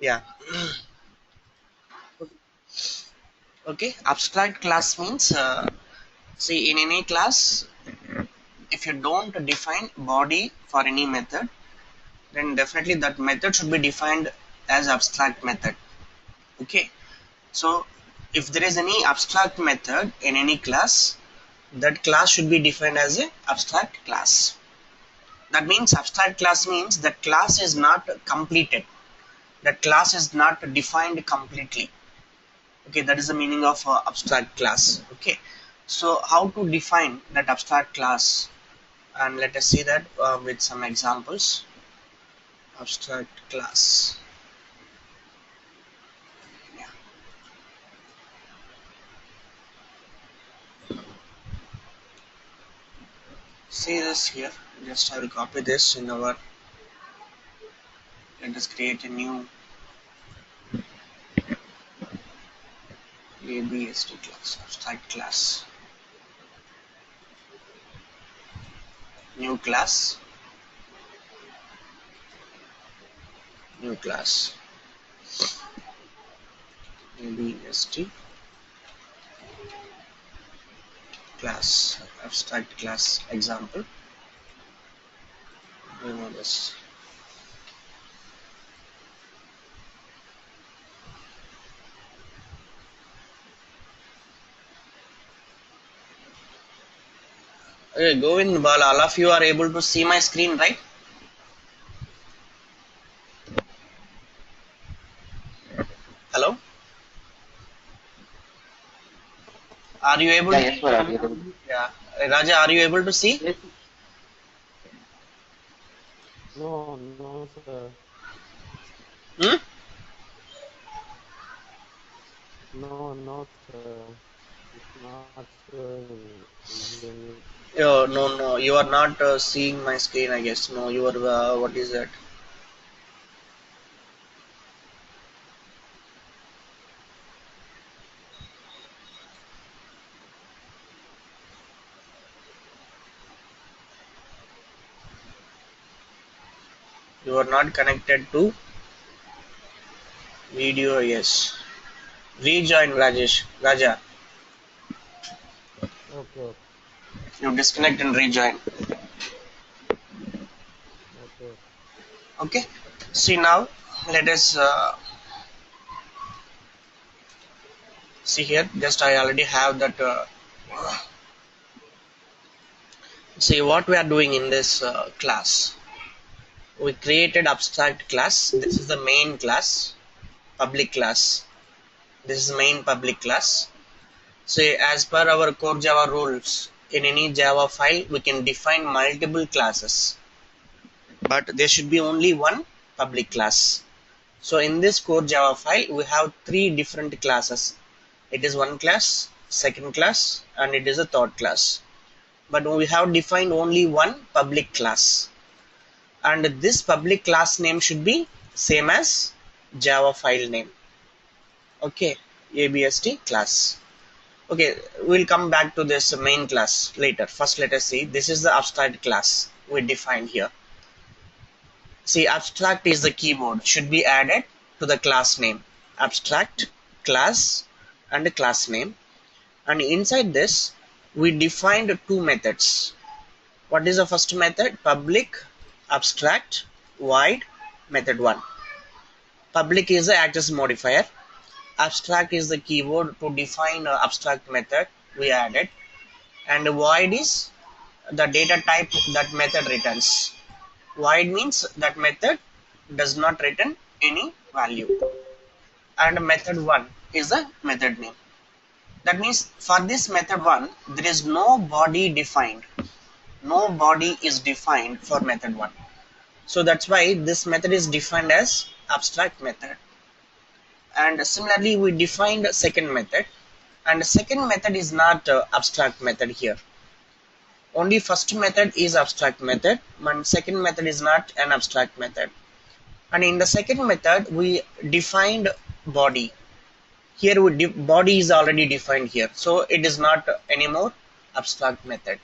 Yeah. Okay. Abstract class means see, in any class, if you don't define body for any method, then definitely that method should be defined as abstract method. Okay. So if there is any abstract method in any class, that class should be defined as a abstract class. That means abstract class means that class is not completed. That class is not defined completely. Okay, that is the meaning of abstract class. Okay, so how to define that abstract class, and let us see that with some examples. Abstract class. Yeah. See this here. Just I will copy this in our. Let us create a new ABST class. Abstract class. New class. New class. ABST class. Abstract class example. Remove this. Okay, Govind, while all of you are able to see my screen, right? Hello? Are you able Yeah, to? yes, sir. Available. Yeah. Raja, are you able to see? Yes. No, no, sir. Hmm? No, no, sir. It's not showing. Even No, no, you are not seeing my screen, I guess. No, you are, what is that? You are not connected to video, yes. Rejoin, Rajesh. Raja, okay, okay, you disconnect and rejoin. okay. Okay. See now, let us see here. Just I already have that. See what we are doing in this class. We created abstract class. This is the main class, public class. This is main public class. Say as per our core Java rules, in any Java file we can define multiple classes, but there should be only one public class. So in this core Java file we have three different classes. It is one class, second class, and it is a third class. But we have defined only one public class, and this public class name should be same as Java file name. Okay, ABST class. Okay, we'll come back to this main class later. First, let us see. This is the abstract class we defined here. See, abstract is the keyword. Should be added to the class name. Abstract, class, and the class name. And inside this, we defined two methods. What is the first method? Public, abstract, void, method 1. Public is the access modifier. Abstract is the keyword to define an abstract method we added. And void is the data type that method returns. Void means that method does not return any value. And method 1 is the method name. That means for this method 1, there is no body defined. No body is defined for method 1. So that's why this method is defined as abstract method. And similarly, we defined second method. And second method is not abstract method here. Only first method is abstract method, and second method is not an abstract method. And in the second method we defined body. Here body is already defined here, so it is not anymore abstract method.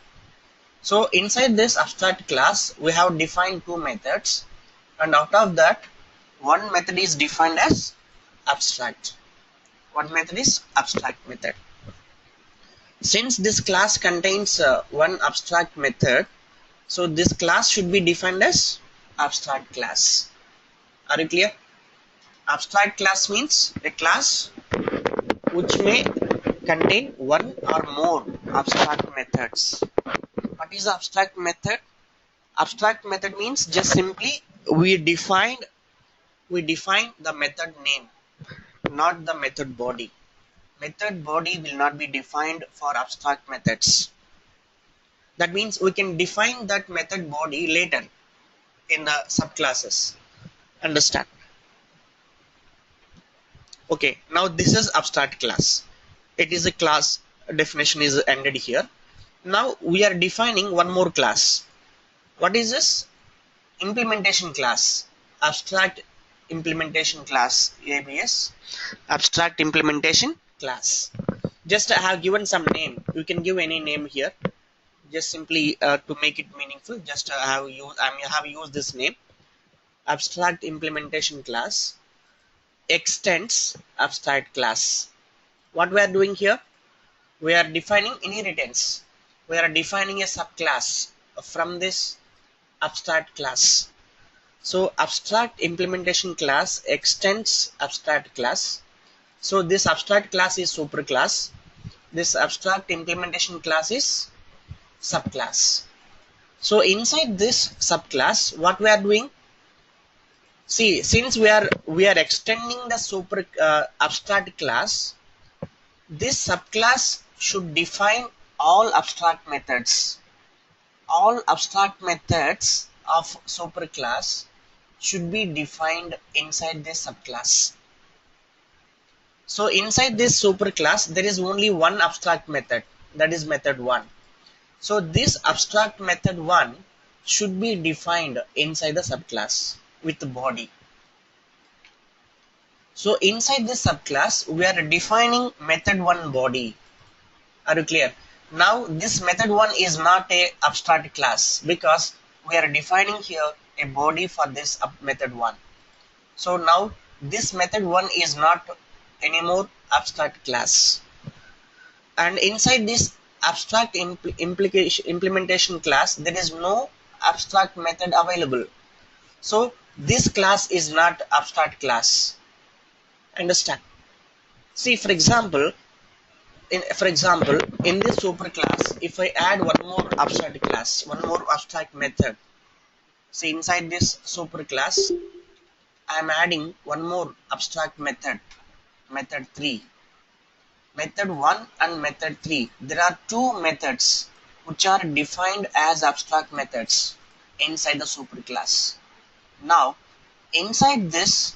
So inside this abstract class we have defined two methods, and out of that One method is defined as abstract. One method is abstract method. Since this class contains one abstract method, so this class should be defined as abstract class. Are you clear? Abstract class means a class which may contain one or more abstract methods. What is abstract method? Abstract method means just simply we define the method name, not the method body. Method body will not be defined for abstract methods. That means we can define that method body later in the subclasses. Understand? Okay, now this is abstract class. It is a class, definition is ended here. Now we are defining one more class. What is this? Implementation class. Abstract implementation class, ABS. Abstract implementation class. Just I have given some name. You can give any name here. Just simply to make it meaningful. Just I have used this name. Abstract implementation class extends abstract class. What we are doing here? We are defining inheritance. We are defining a subclass from this abstract class. So abstract implementation class extends abstract class. So this abstract class is superclass. This abstract implementation class is subclass. So inside this subclass, what we are doing? See, since we are extending the super abstract class, this subclass should define all abstract methods. All abstract methods of superclass should be defined inside this subclass. So inside this superclass, there is only one abstract method, that is method 1. So this abstract method 1 should be defined inside the subclass with the body. So inside this subclass, we are defining method 1 body. Are you clear? Now this method 1 is not a abstract class because we are defining here a body for this method 1. So now this method 1 is not anymore abstract class. And inside this abstract implementation class, there is no abstract method available. So this class is not abstract class. Understand? See, for example, in this superclass, if I add one more abstract class, one more abstract method, see inside this superclass, I am adding one more abstract method, method 3. Method 1 and method 3. There are two methods which are defined as abstract methods inside the superclass. Now, inside this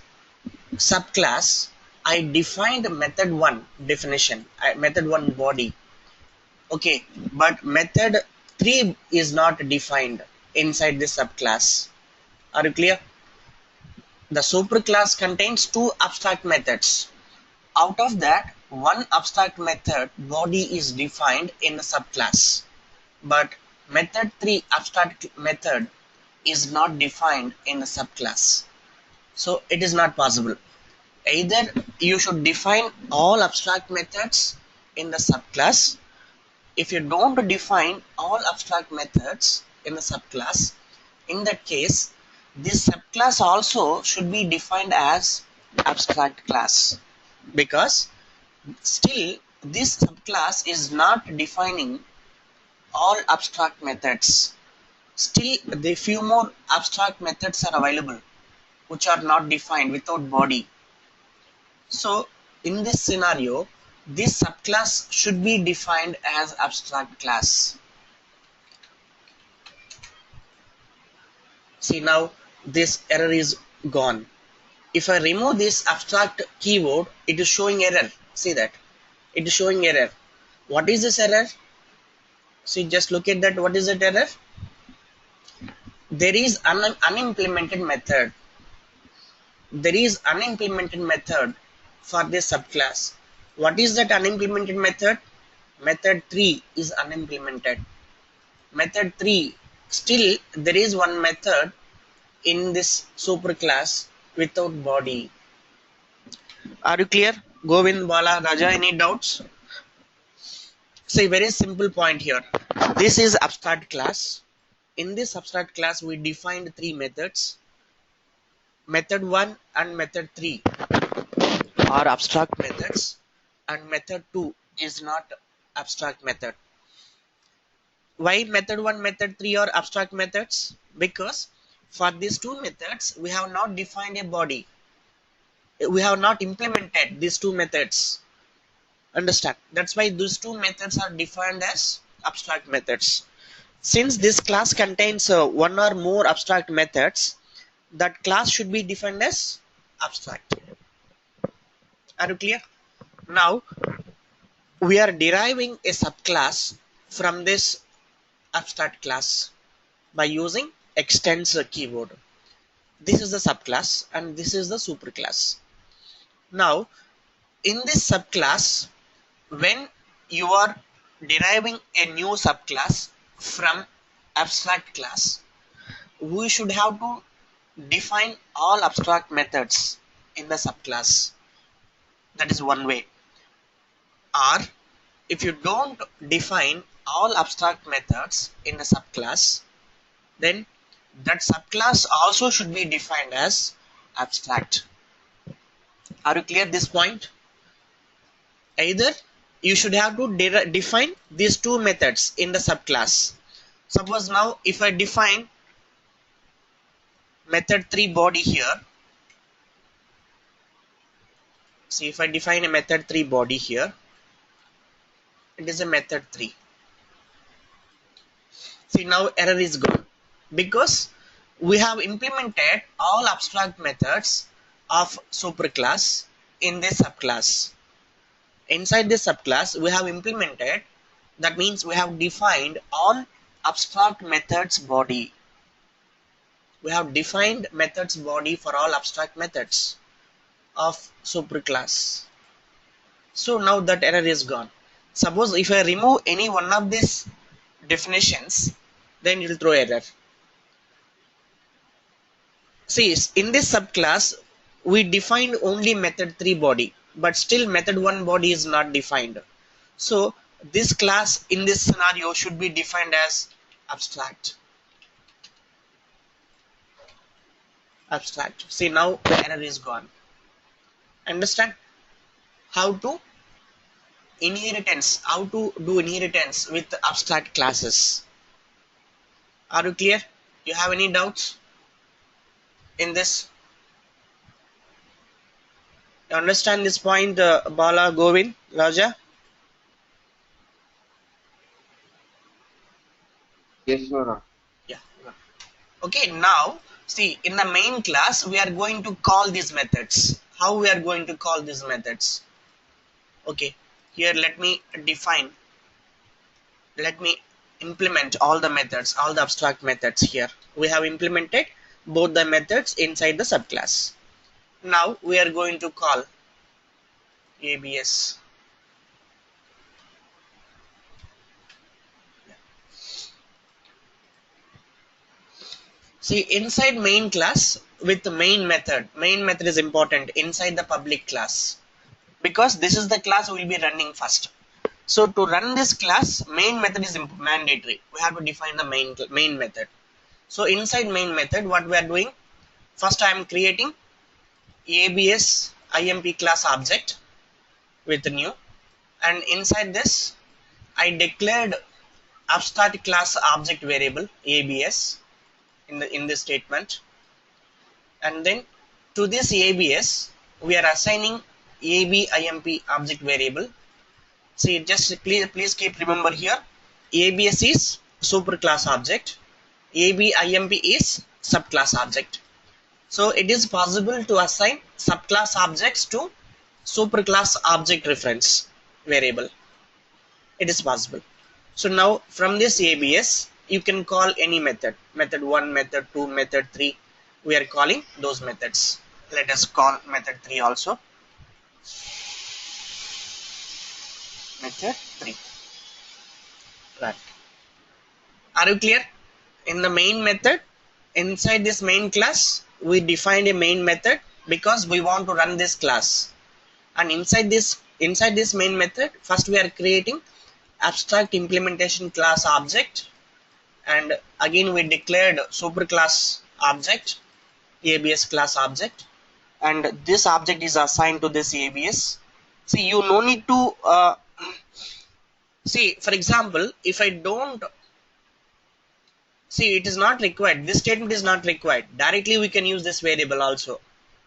subclass, I defined method 1 definition, method 1 body. Okay, but method 3 is not defined inside this subclass. Are you clear? The superclass contains two abstract methods. Out of that, one abstract method body is defined in the subclass, but method 3 abstract method is not defined in the subclass. So it is not possible. Either you should define all abstract methods in the subclass. If you don't define all abstract methods in the subclass, in that case, this subclass also should be defined as abstract class, because still this subclass is not defining all abstract methods. Still the few more abstract methods are available which are not defined without body. So in this scenario, this subclass should be defined as abstract class. See, now this error is gone. If I remove this abstract keyword, it is showing error. See that? It is showing error. What is this error? See, just look at that. What is that error? There is an unimplemented method. There is unimplemented method for this subclass. What is that unimplemented method? Method 3 is unimplemented. Method 3, still there is one method in this superclass without body. Are you clear? Govind, Bala, Raja, any doubts? See, very simple point here. This is abstract class. In this abstract class, we defined three methods. Method 1 and method 3 are abstract methods, and method 2 is not abstract method. Why method 1, method 3 are abstract methods? Because for these two methods, we have not defined a body. We have not implemented these two methods. Understand? That's why these two methods are defined as abstract methods. Since this class contains one or more abstract methods, that class should be defined as abstract. Are you clear? Now we are deriving a subclass from this abstract class by using extends keyword. This is the subclass and this is the superclass. Now in this subclass, when you are deriving a new subclass from abstract class, we should have to define all abstract methods in the subclass. That is one way. Or if you don't define all abstract methods in a subclass, then that subclass also should be defined as abstract. Are you clear this point? Either you should have to define these two methods in the subclass. Suppose now if I define method 3 body here, see if I define a method 3 body here, it is a method 3. See, now error is gone because we have implemented all abstract methods of superclass in this subclass. Inside this subclass we have implemented, that means we have defined all abstract methods body. We have defined methods body for all abstract methods of superclass. So now that error is gone. Suppose if I remove any one of these definitions, then it will throw error. See, in this subclass we defined only method 3 body, but still method 1 body is not defined. So this class in this scenario should be defined as abstract. Abstract. See, now the error is gone. Understand how to do inheritance with abstract classes. Are you clear? You have any doubts in this? You understand this point, Bala, Govind, Raja? Yes, sir. Yeah. Okay, now see, in the main class we are going to call these methods. How we are going to call these methods? Okay, here let me implement all the methods, all the abstract methods here. We have implemented both the methods inside the subclass. Now we are going to call ABS. See, inside main class with the main method is important inside the public class, because this is the class we will be running first. So to run this class, main method is mandatory. We have to define the main method. So inside main method, what we are doing, first I am creating ABS IMP class object with new, and inside this I declared abstract class object variable ABS in this statement, and then to this ABS we are assigning AB IMP object variable. See, just please keep remember here, ABS is superclass object, AB IMP is subclass object. So it is possible to assign subclass objects to superclass object reference variable. It is possible. So now from this ABS you can call any method, method 1, method 2, method 3. We are calling those methods. Let us call method 3 also. Method 3. Right. Are you clear? In the main method, inside this main class, we defined a main method because we want to run this class. And inside this main method, first we are creating abstract implementation class object, and again we declared superclass object, ABS class object, and this object is assigned to this ABS. See, you no need to see, for example, if I don't see, it is not required, this statement is not required. Directly we can use this variable also.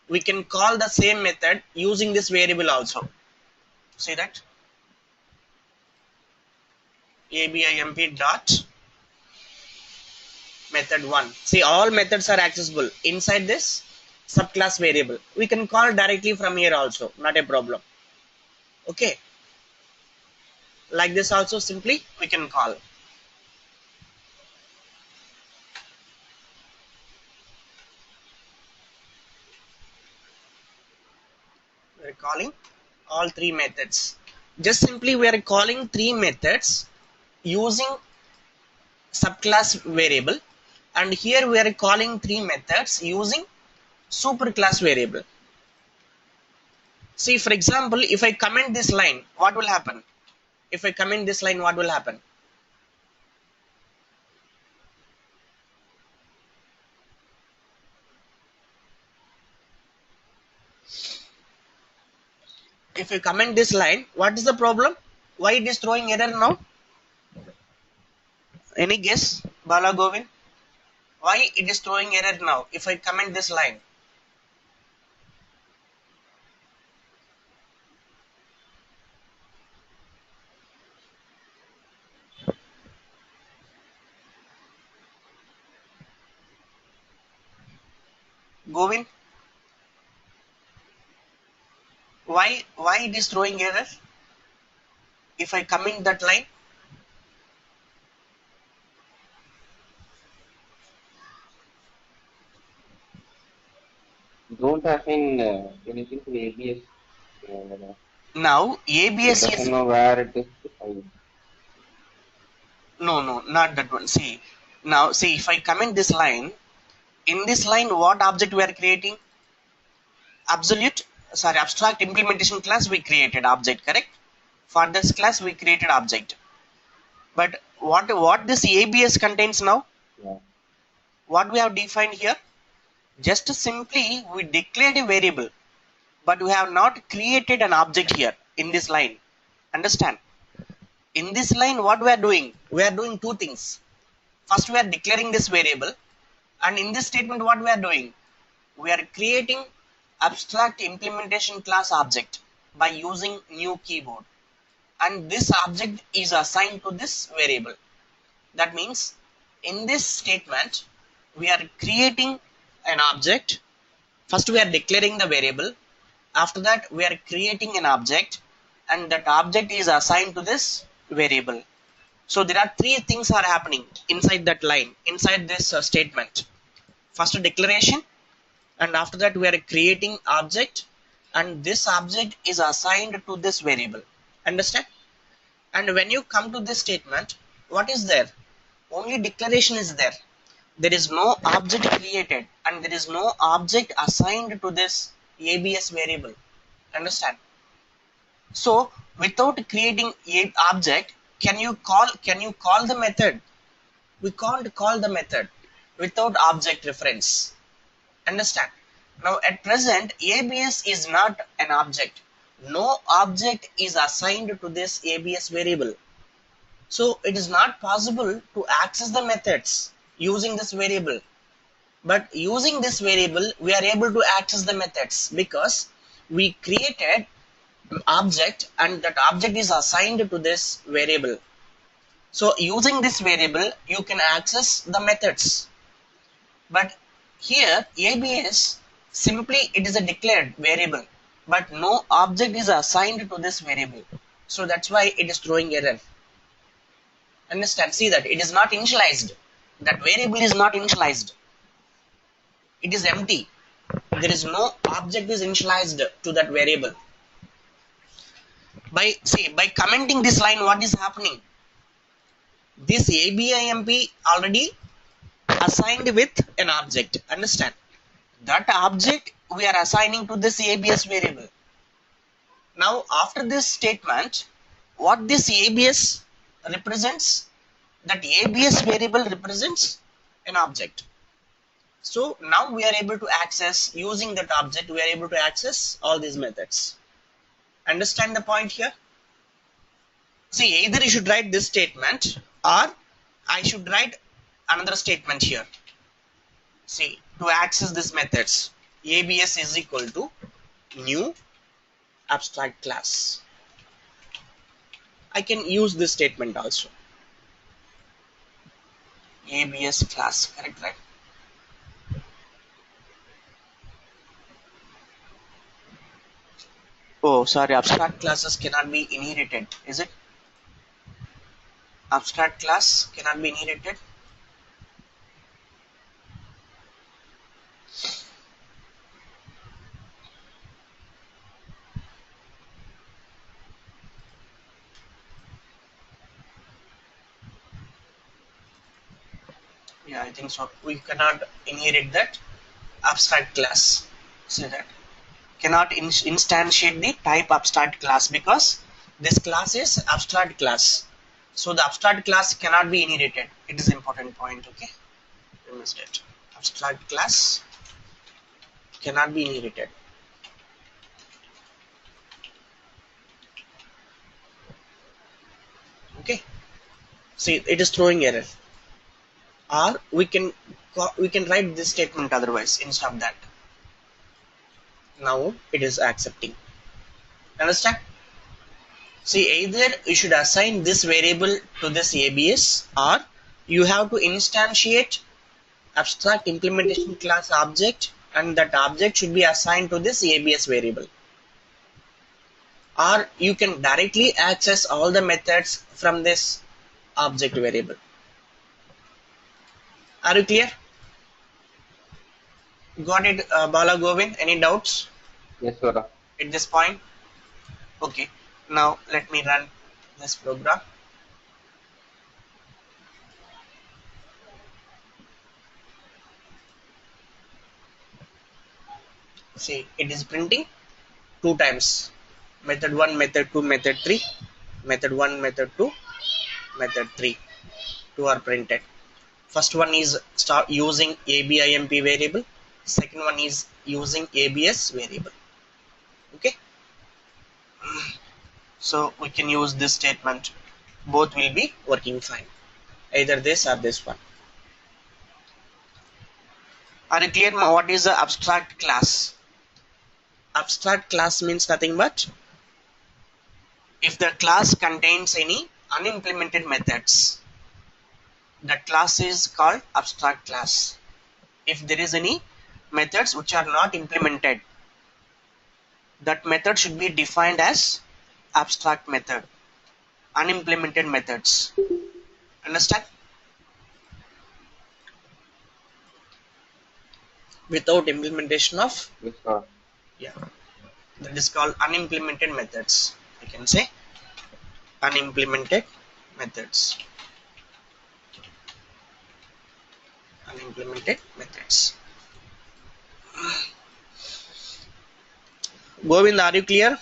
We can call the same method using this variable also. See that? ABIMP dot method 1. See, all methods are accessible inside this subclass variable. We can call directly from here also, not a problem. Okay. Like this also, simply we can call. We are calling all three methods. Just simply we are calling three methods using subclass variable, and here we are calling three methods using superclass variable. See, for example, if I comment this line, what will happen? If I comment this line, what will happen? If you comment this line, what is the problem? Why it is throwing error now? Any guess, Bala Govind? Why it is throwing error now if I comment this line? Govind, why it is throwing error if I comment that line? Don't assign anything to ABS. Now ABS It is doesn't know where it is defined. no, not that one. See, now see, if I comment this line, in this line what object we are creating? Abstract implementation class we created object, correct? For this class we created object. But what this ABS contains now? Yeah. What we have defined here? Just simply we declared a variable, but we have not created an object here in this line. Understand? In this line what we are doing? We are doing two things. First we are declaring this variable, and in this statement what we are doing? We are creating abstract implementation class object by using new keyboard, and this object is assigned to this variable. That means in this statement we are creating an object. First we are declaring the variable, after that we are creating an object, and that object is assigned to this variable. So there are three things are happening inside that line, inside this statement. First declaration, and after that we are creating object, and this object is assigned to this variable. Understand? And when you come to this statement, what is there? Only declaration is there. There is no object created, and there is no object assigned to this ABS variable. Understand? So without creating a object, can you call the method? We can't call the method without object reference. Understand? Now at present ABS is not an object. No object is assigned to this ABS variable. So it is not possible to access the methods using this variable. But using this variable we are able to access the methods because we created object, and that object is assigned to this variable. So using this variable you can access the methods. But here ABS simply it is a declared variable, but no object is assigned to this variable. So that's why it is throwing error. Understand? See that it is not initialized. That variable is not initialized. It is empty. There is no object is initialized to that variable. By commenting this line, what is happening? This ABIMP already assigned with an object. Understand? That object we are assigning to this ABS variable. Now after this statement, what this ABS represents, that ABS variable represents an object. So now we are able to access, using that object, we are able to access all these methods. Understand the point here? See, either you should write this statement or I should write another statement here. See, to access these methods, ABS is equal to new abstract class. I can use this statement also. ABS class, correct, right? Oh, sorry, abstract classes cannot be inherited, is it? Abstract class cannot be inherited. Yeah, I think so. We cannot inherit that abstract class. See that? Cannot instantiate the type abstract class because this class is abstract class. So the abstract class cannot be inherited. It is an important point, okay? We missed it. Abstract class cannot be inherited. Okay. See, it is throwing error. Or we can write this statement otherwise instead of that. Now it is accepting. Understand? See, either you should assign this variable to this ABS or you have to instantiate abstract implementation class object and that object should be assigned to this ABS variable. Or you can directly access all the methods from this object variable. Are you clear? Got it, Bala Govind? Any doubts Yes, sir. at this point? Okay, now let me run this program. See, it is printing two times. Method 1, method 2, method 3. Method 1, method 2, method 3. Two are printed. First one is start using ABIMP variable. Second one is using ABS variable. Okay. So we can use this statement. Both will be working fine. Either this or this one. Are you clear? What is the abstract class? Abstract class means nothing but if the class contains any unimplemented methods, that class is called abstract class. If there is any methods which are not implemented, that method should be defined as abstract method. Unimplemented methods. Understand? Without implementation of, Yes, sir. yeah, that is called unimplemented methods. I can say unimplemented methods. Unimplemented methods. Govind, are you clear?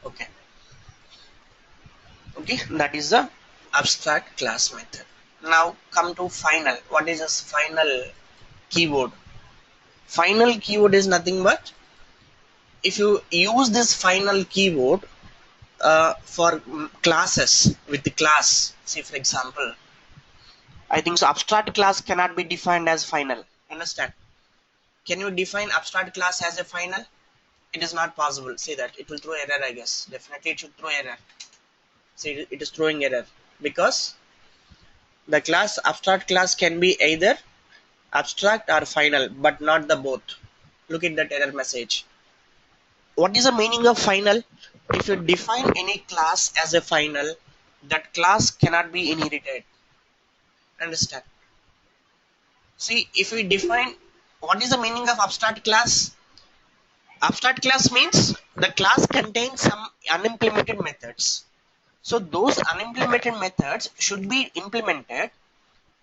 Okay. Okay, that is the abstract class method. Now come to final. What is this final keyword? Final keyword is nothing but if you use this final keyword for classes with the class, say for example, I think so abstract class cannot be defined as final. Understand? Can you define abstract class as a final? It is not possible. Say that it will throw error, I guess. Definitely it should throw error. See, it is throwing error because the class abstract class can be either abstract or final, but not the both. Look at that error message. What is the meaning of final? If you define any class as a final, that class cannot be inherited. Understand? See, if we define what is the meaning of abstract class? Abstract class means the class contains some unimplemented methods. So those unimplemented methods should be implemented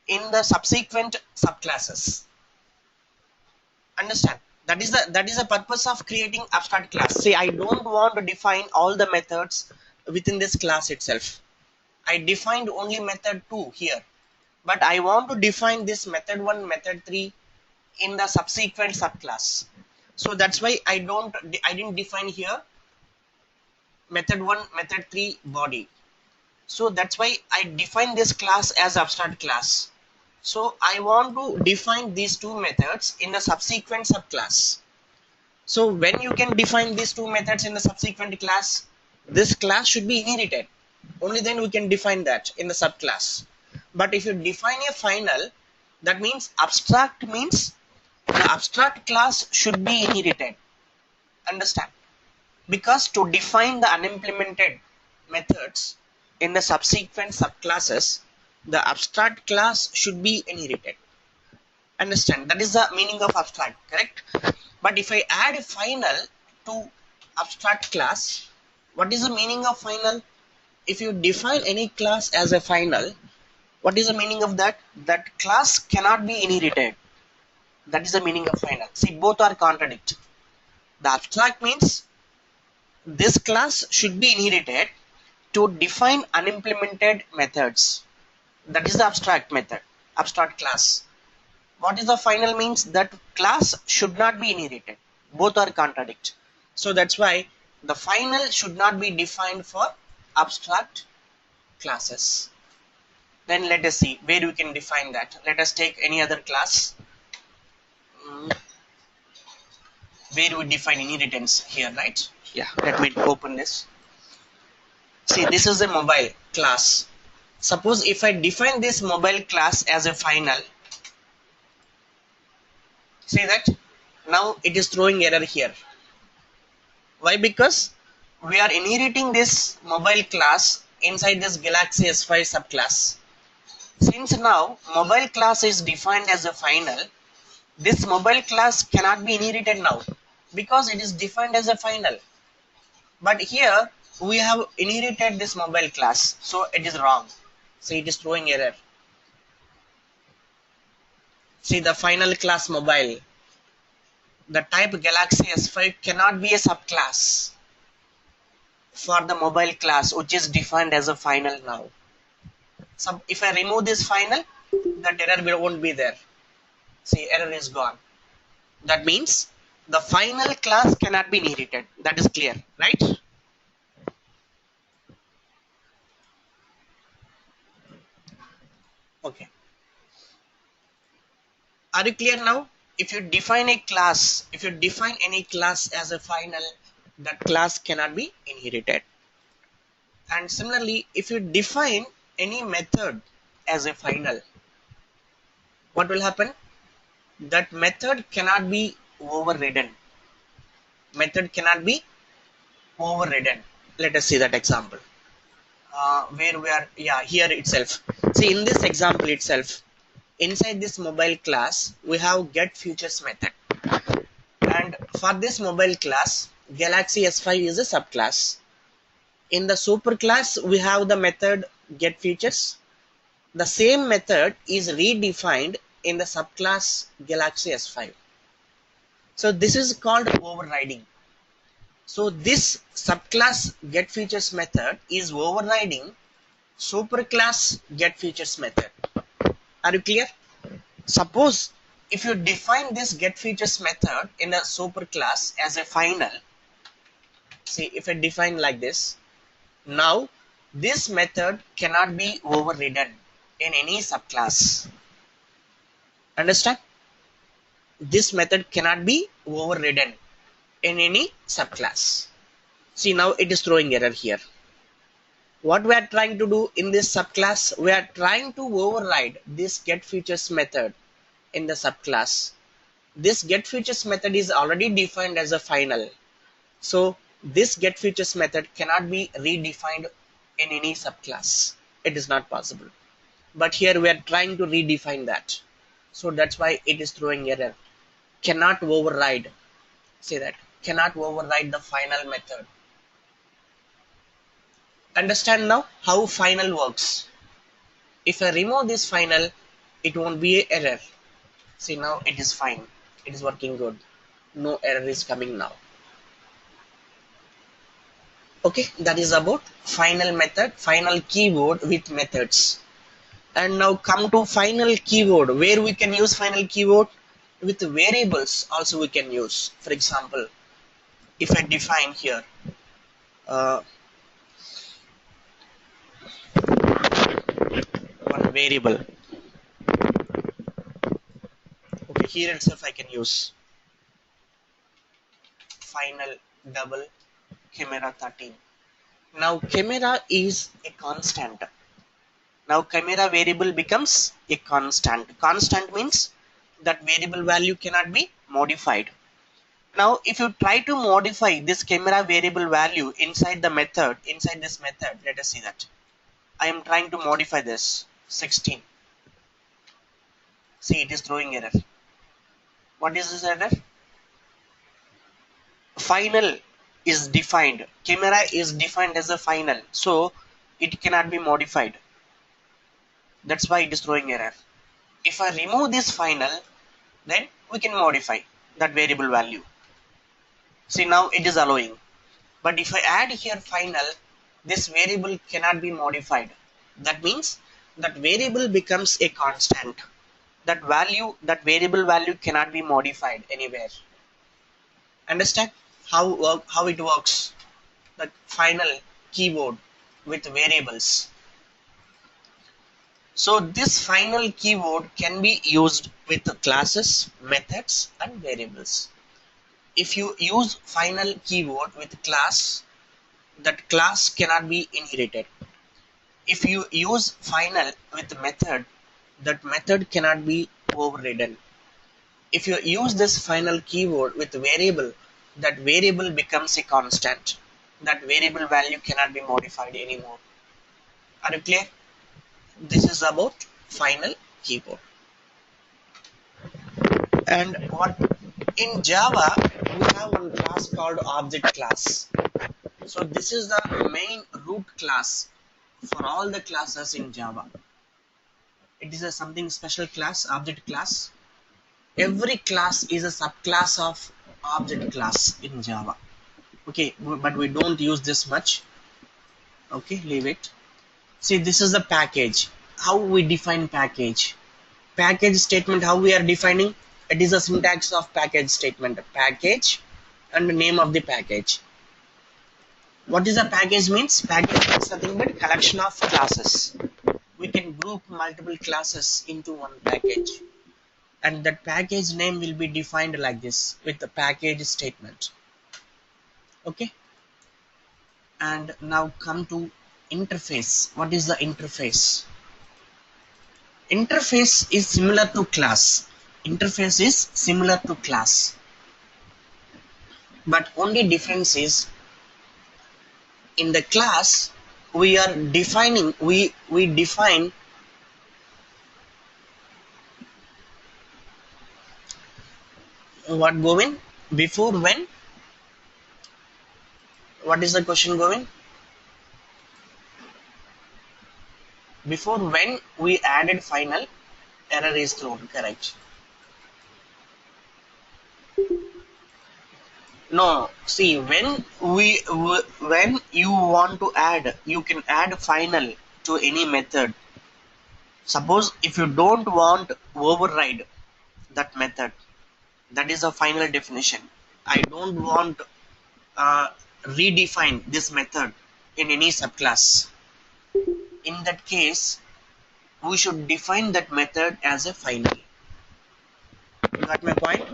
in the subsequent subclasses. Understand? That is the purpose of creating abstract class. See, I don't want to define all the methods within this class itself. I defined only method 2 here, but I want to define this method 1, method 3 in the subsequent subclass. So that's why I didn't define here method 1, method 3 body. So that's why I define this class as abstract class. So I want to define these two methods in the subsequent subclass. So when you can define these two methods in the subsequent class, this class should be inherited. Only then we can define that in the subclass. But if you define a final, that means abstract means the abstract class should be inherited. Understand? Because to define the unimplemented methods in the subsequent subclasses, the abstract class should be inherited. Understand? That is the meaning of abstract, correct? But if I add a final to abstract class, what is the meaning of final? If you define any class as a final, what is the meaning of that? That class cannot be inherited. That is the meaning of final. See, both are contradictory. The abstract means this class should be inherited to define unimplemented methods. That is the abstract method, abstract class. What is the final means? That class should not be inherited. Both are contradictory. So that's why the final should not be defined for abstract classes. Then let us see where we can define that. Let us take any other class where we define inheritance here, right? Yeah, let me open this. See, this is a mobile class. Suppose if I define this mobile class as a final, see that now it is throwing error here. Why? Because we are inheriting this mobile class inside this Galaxy S5 subclass. Since now mobile class is defined as a final, this mobile class cannot be inherited now because it is defined as a final. But here we have inherited this mobile class, so it is wrong. So it is throwing error. See, the final class mobile, the type Galaxy S5 cannot be a subclass for the mobile class which is defined as a final now. So if I remove this final, that error won't be there. See, error is gone. That means the final class cannot be inherited. That is clear, right? Okay. Are you clear now? If you define a class, if you define any class as a final, that class cannot be inherited. And similarly, if you define any method as a final, what will happen? That method cannot be overridden. Method cannot be overridden. Let us see that example. Where we are, yeah, here itself. See, in this example itself, inside this mobile class, we have get features method. And for this mobile class, Galaxy S5 is a subclass. In the superclass, we have the method get features. The same method is redefined in the subclass Galaxy S5. So this is called overriding. So this subclass get features method is overriding superclass get features method. Are you clear? Suppose if you define this get features method in a superclass as a final, see, if I define like this, now this method cannot be overridden in any subclass. Understand? This method cannot be overridden in any subclass. See, now it is throwing error here. What we are trying to do in this subclass, we are trying to override this get features method in the subclass. This get features method is already defined as a final. So this get features method cannot be redefined in any subclass. It is not possible. But here we are trying to redefine that. So that's why it is throwing error. Cannot override. Say that. Cannot override the final method. Understand now how final works. If I remove this final, it won't be an error. See, now it is fine. It is working good. No error is coming now. Okay, that is about final method, final keyword with methods. And now come to final keyword, where we can use final keyword with variables also we can use. For example, if I define here uh, one variable, okay, here itself I can use final double camera 13. Now camera is a constant. Now camera variable becomes a constant. Constant means that variable value cannot be modified. Now if you try to modify this camera variable value inside the method, inside this method, let us see that. I am trying to modify this 16. See, it is throwing error. What is this error? Final is defined. Camera is defined as a final, so it cannot be modified. That's why it is throwing error. If I remove this final, then we can modify that variable value. See, now it is allowing. But if I add here final, this variable cannot be modified. That means that variable becomes a constant. That value, that variable value cannot be modified anywhere. Understand how it works? The final keyword with variables. So this final keyword can be used with classes, methods, and variables. If you use final keyword with class, that class cannot be inherited. If you use final with method, that method cannot be overridden. If you use this final keyword with variable, that variable becomes a constant. That variable value cannot be modified anymore. Are you clear? This is about final keyword. And what in Java we have one class called object class. So this is the main root class for all the classes in Java. It is a something special class, object class. Every class is a subclass of object class in Java. Okay, but we don't use this much. Okay, leave it. See, this is the package. How we define package? Package statement, how we are defining? It is a syntax of package statement. Package and the name of the package. What is a package means? Package means nothing but collection of classes. We can group multiple classes into one package. And that package name will be defined like this with the package statement. Okay. And now come to interface. What is the interface? Interface is similar to class. Interface is similar to class. But only difference is in the class we are defining, we define what Govin? Before when? What is the question, Govin? Before when we added final, error is thrown. Correct. No, see, when you want to add, you can add final to any method. Suppose if you don't want override that method, that is a final definition. I don't want redefine this method in any subclass. In that case, we should define that method as a final. You got my point?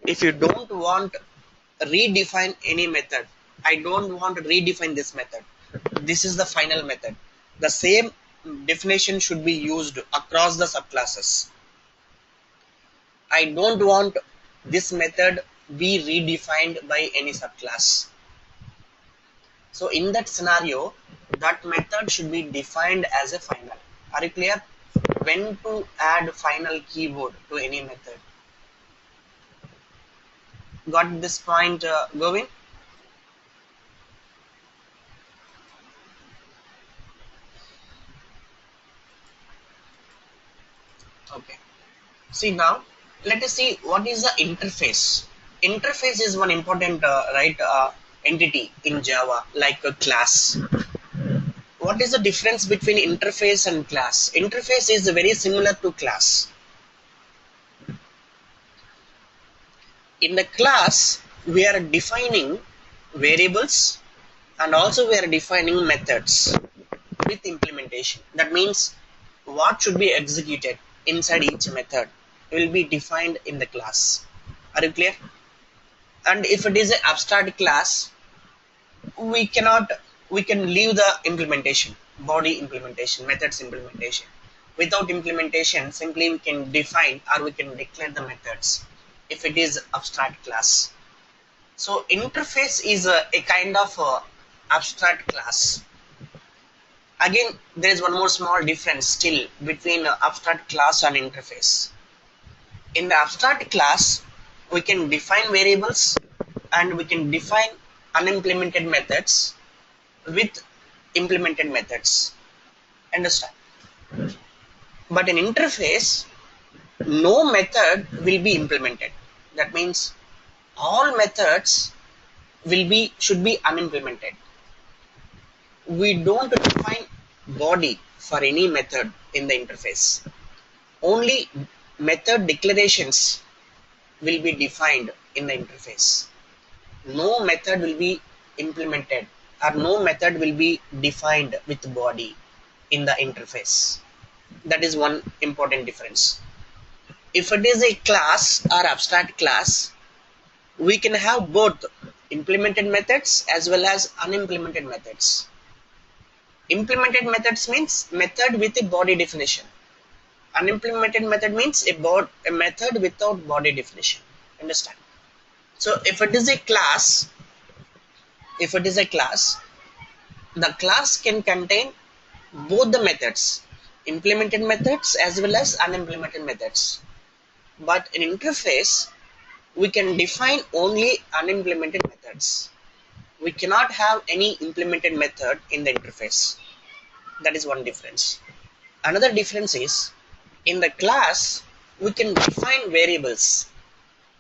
If you don't want redefine any method, I don't want to redefine this method. This is the final method. The same definition should be used across the subclasses. I don't want this method be redefined by any subclass. So in that scenario, that method should be defined as a final. Are you clear? When to add final keyword to any method? Got this point, Govin? See now, let us see what is the interface. Interface is one important entity in Java, like a class. What is the difference between interface and class? Interface is very similar to class. In the class, we are defining variables and also we are defining methods with implementation. That means what should be executed inside each method will be defined in the class. Are you clear? And if it is an abstract class, we cannot we can leave the implementation, body implementation, methods implementation. Without implementation, simply we can define or we can declare the methods if it is abstract class. So interface is a kind of abstract class. Again, there is one more small difference still between abstract class and interface. In the abstract class, we can define variables and we can define unimplemented methods with implemented methods. Understand? But in interface, no method will be implemented. That means all methods should be unimplemented. We don't define body for any method in the interface. Only method declarations will be defined in the interface. No method will be implemented or no method will be defined with body in the interface. That is one important difference. If it is a class or abstract class, we can have both implemented methods as well as unimplemented methods. Implemented methods means method with a body definition. Unimplemented method means a method without body definition. Understand? So if it is a class, the class can contain both the methods, implemented methods as well as unimplemented methods. But in interface, we can define only unimplemented methods. We cannot have any implemented method in the interface. That is one difference. Another difference is in the class, we can define variables,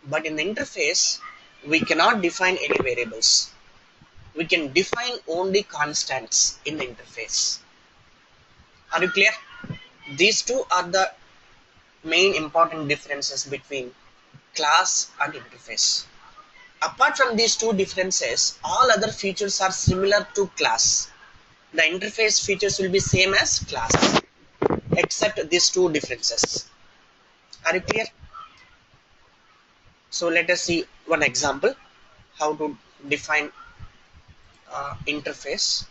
but in the interface, we cannot define any variables. We can define only constants in the interface. Are you clear? These two are the main important differences between class and interface. Apart from these two differences, all other features are similar to class. The interface features will be same as class, except these two differences. Are you clear? So let us see one example how to define interface.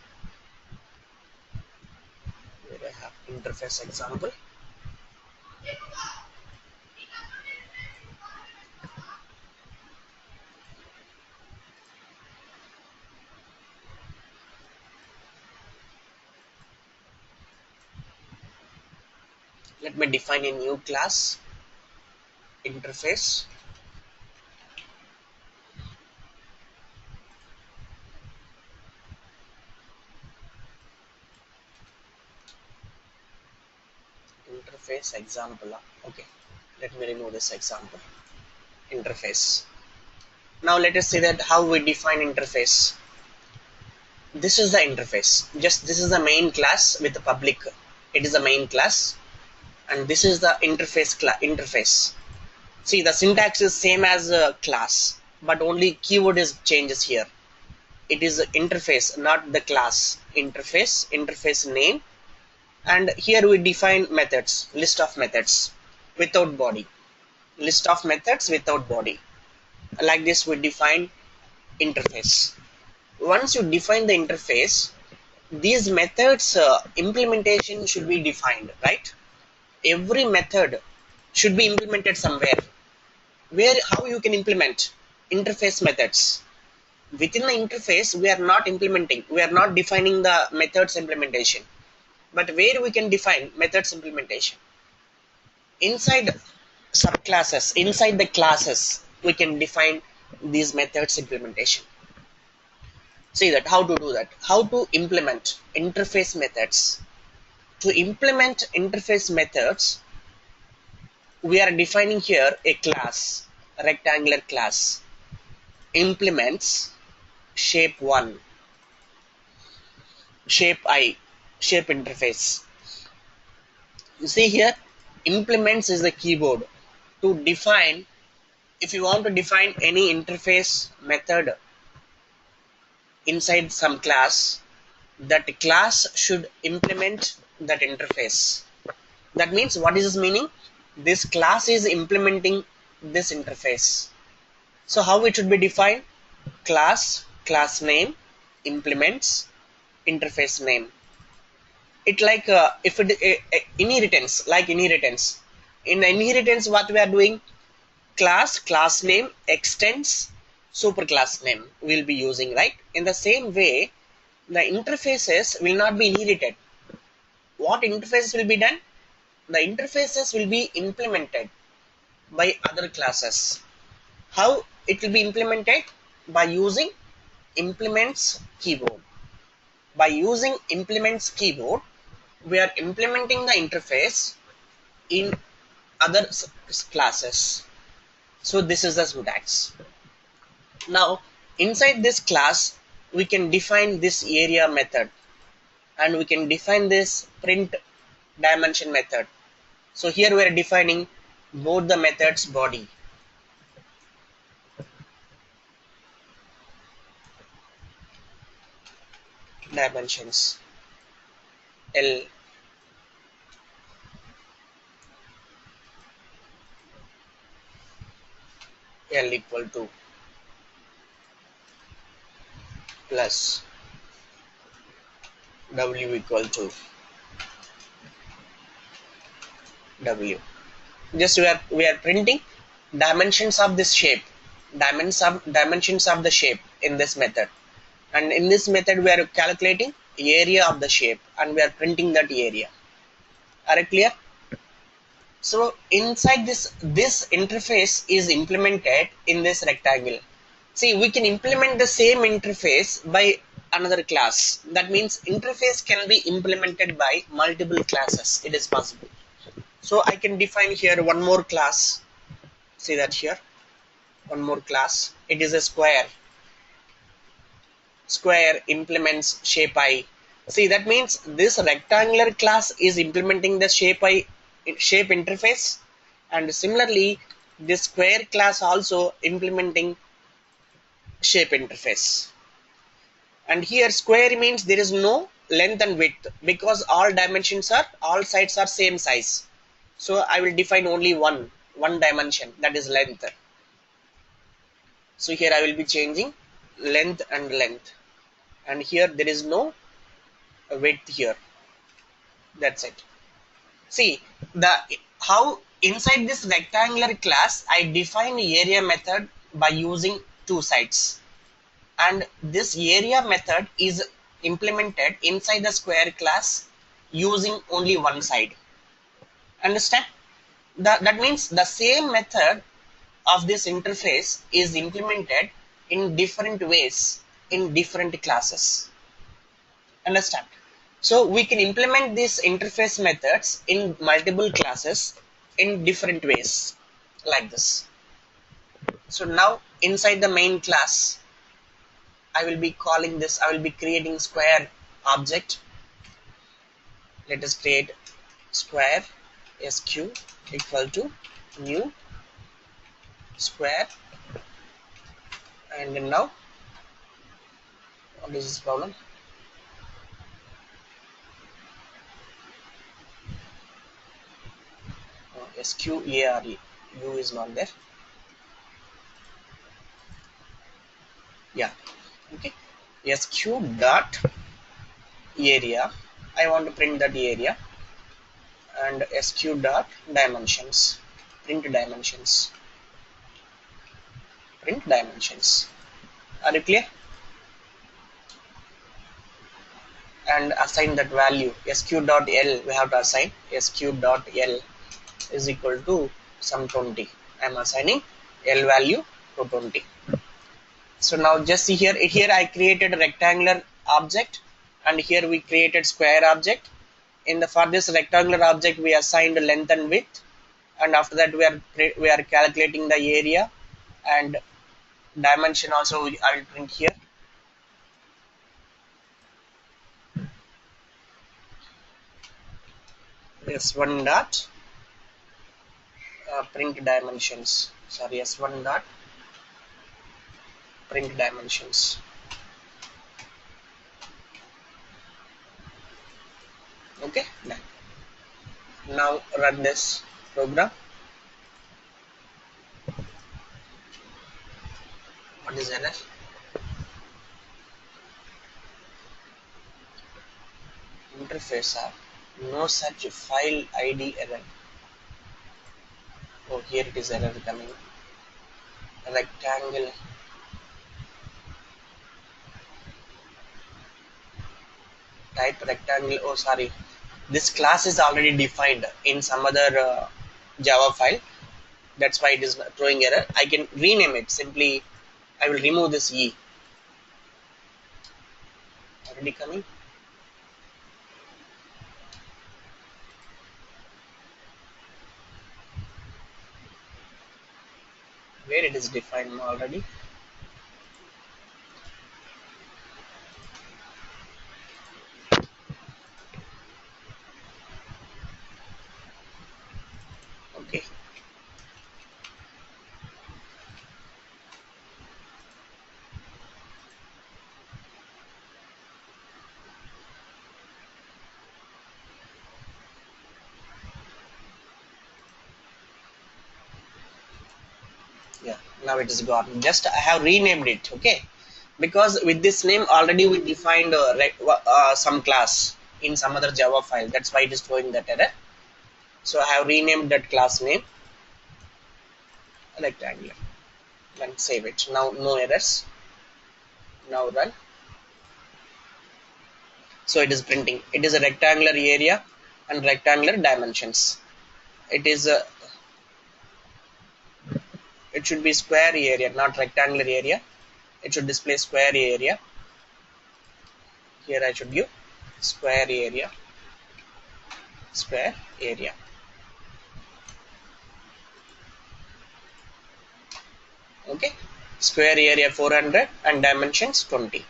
Here I have interface example. Let me define a new class, interface. Interface example. Okay, let me remove this example. Interface. Now let us see that how we define interface. This is the interface. Just this is the main class with the public. It is the main class, and this is the interface. See, the syntax is same as a class, but only keyword is changes here. It is interface, not the class. Interface name, and here we define methods, list of methods without body. List of methods without body. Like this we define interface. Once you define the interface, these methods implementation should be defined, right? Every method should be implemented somewhere. How you can implement interface methods? Within the interface, we are not implementing, we are not defining the methods implementation. But where we can define methods implementation? Inside subclasses, inside the classes, we can define these methods implementation. See that how to do that, how to implement interface methods. To implement interface methods, we are defining here a class, a rectangular class, implements shape 1, shape I, shape interface. You see here, implements is the keyboard. To define, if you want to define any interface method inside some class, that class should implement that interface. That means, what is this meaning? This class is implementing this interface. So how it should be defined? Class name, implements, interface name. It like if it inheritance, like inheritance. In inheritance, what we are doing? Class name, extends, superclass name we'll be using, right? In the same way, the interfaces will not be inherited. What interfaces will be done? The interfaces will be implemented by other classes. How it will be implemented? By using implements keyboard. By using implements keyboard, we are implementing the interface in other classes. So this is the syntax. Now inside this class, we can define this area method, and we can define this print dimension method. So here we are defining both the methods body. Dimensions L equal to plus W equal to W. Just we are printing dimensions of this shape, dimensions of the shape in this method, and in this method we are calculating area of the shape, and we are printing that area. Are it clear? So inside this interface is implemented in this rectangle. See, we can implement the same interface by another class. That means interface can be implemented by multiple classes. It is possible. So I can define here one more class. See that here, one more class. It is a square. Square implements shape I. See, that means this rectangular class is implementing the shape interface, and similarly this square class also implementing shape interface. And here square means there is no length and width, because all sides are same size. So I will define only one dimension, that is length. So here I will be changing length and length, and here there is no width here. That's it. See the how inside this rectangular class I define area method by using two sides, and this area method is implemented inside the square class using only one side. Understand? That means the same method of this interface is implemented in different ways in different classes. Understand? So we can implement these interface methods in multiple classes in different ways, like this. So now inside the main class, I will be creating square object. Let us create square sq equal to new square. And now what is this problem? square u is not there. Yeah, okay. Sq dot area, I want to print that area, and sq dot dimensions, print dimensions. Are you clear? And assign that value sq dot l. We have to assign sq dot l is equal to some 20. I am assigning l value to 20. So now just see here, I created a rectangular object, and here we created square object. For this rectangular object we assigned length and width, and after that we are calculating the area and dimension also. I will print here. S1 dot print dimensions. Sorry, S1 dot print dimensions. Okay, done. Now run this program. What is error? Interface app. No such file ID error. Oh, here it is error coming. Rectangle. Type rectangle. Oh, sorry. This class is already defined in some other Java file. That's why it is throwing error. I can rename it. Simply, I will remove this E. Already coming. Where it is defined already. Okay. Yeah, now it is gone. Just I have renamed it. Okay, because with this name already we defined some class in some other Java file. That's why it is throwing that error. So I have renamed that class name rectangular. Then save it. Now no errors. Now run. So it is printing. It is a rectangular area and rectangular dimensions. It is a. It should be square area, not rectangular area. It should display square area. Here I should give square area. Square area. Okay, square area 400 and dimensions 20.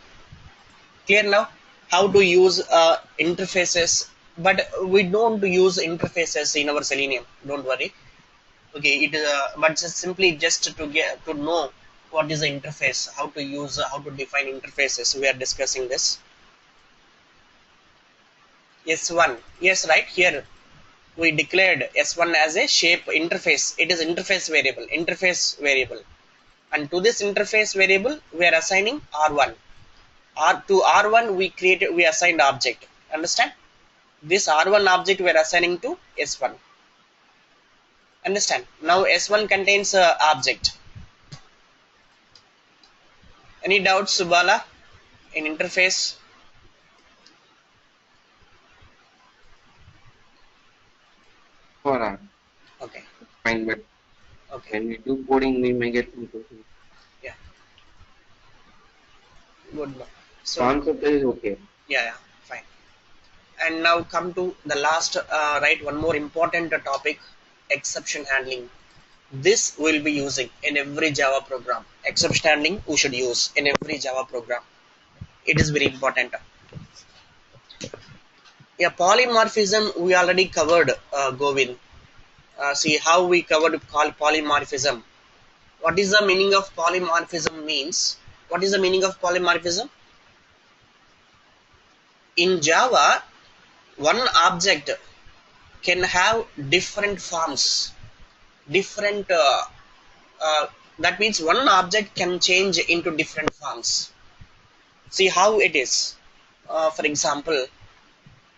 Clear now how to use interfaces, but we don't use interfaces in our Selenium, don't worry. Okay, it is but just to get to know what is the interface, how to use, how to define interfaces, we are discussing this. S1, yes, right here we declared S1 as a shape interface. It is interface variable, and to this interface variable we are assigning R1. To R1 we assigned object. Understand? This R1 object we are assigning to S1. Understand? Now S1 contains object. Any doubts, Subala, in interface? Alright, Okay. fine, but Okay. when we do coding, we may get some questions. Yeah. Good. So Concept is okay. yeah, fine. And now come to the last, right? One more important topic: exception handling. This we'll be using in every Java program. Exception handling we should use in every Java program. It is very important. Yeah, polymorphism we already covered, Govind. See how we covered polymorphism. What is the meaning of polymorphism means? What is the meaning of polymorphism? In Java, one object can have different forms. Different. That means one object can change into different forms. See how it is. For example,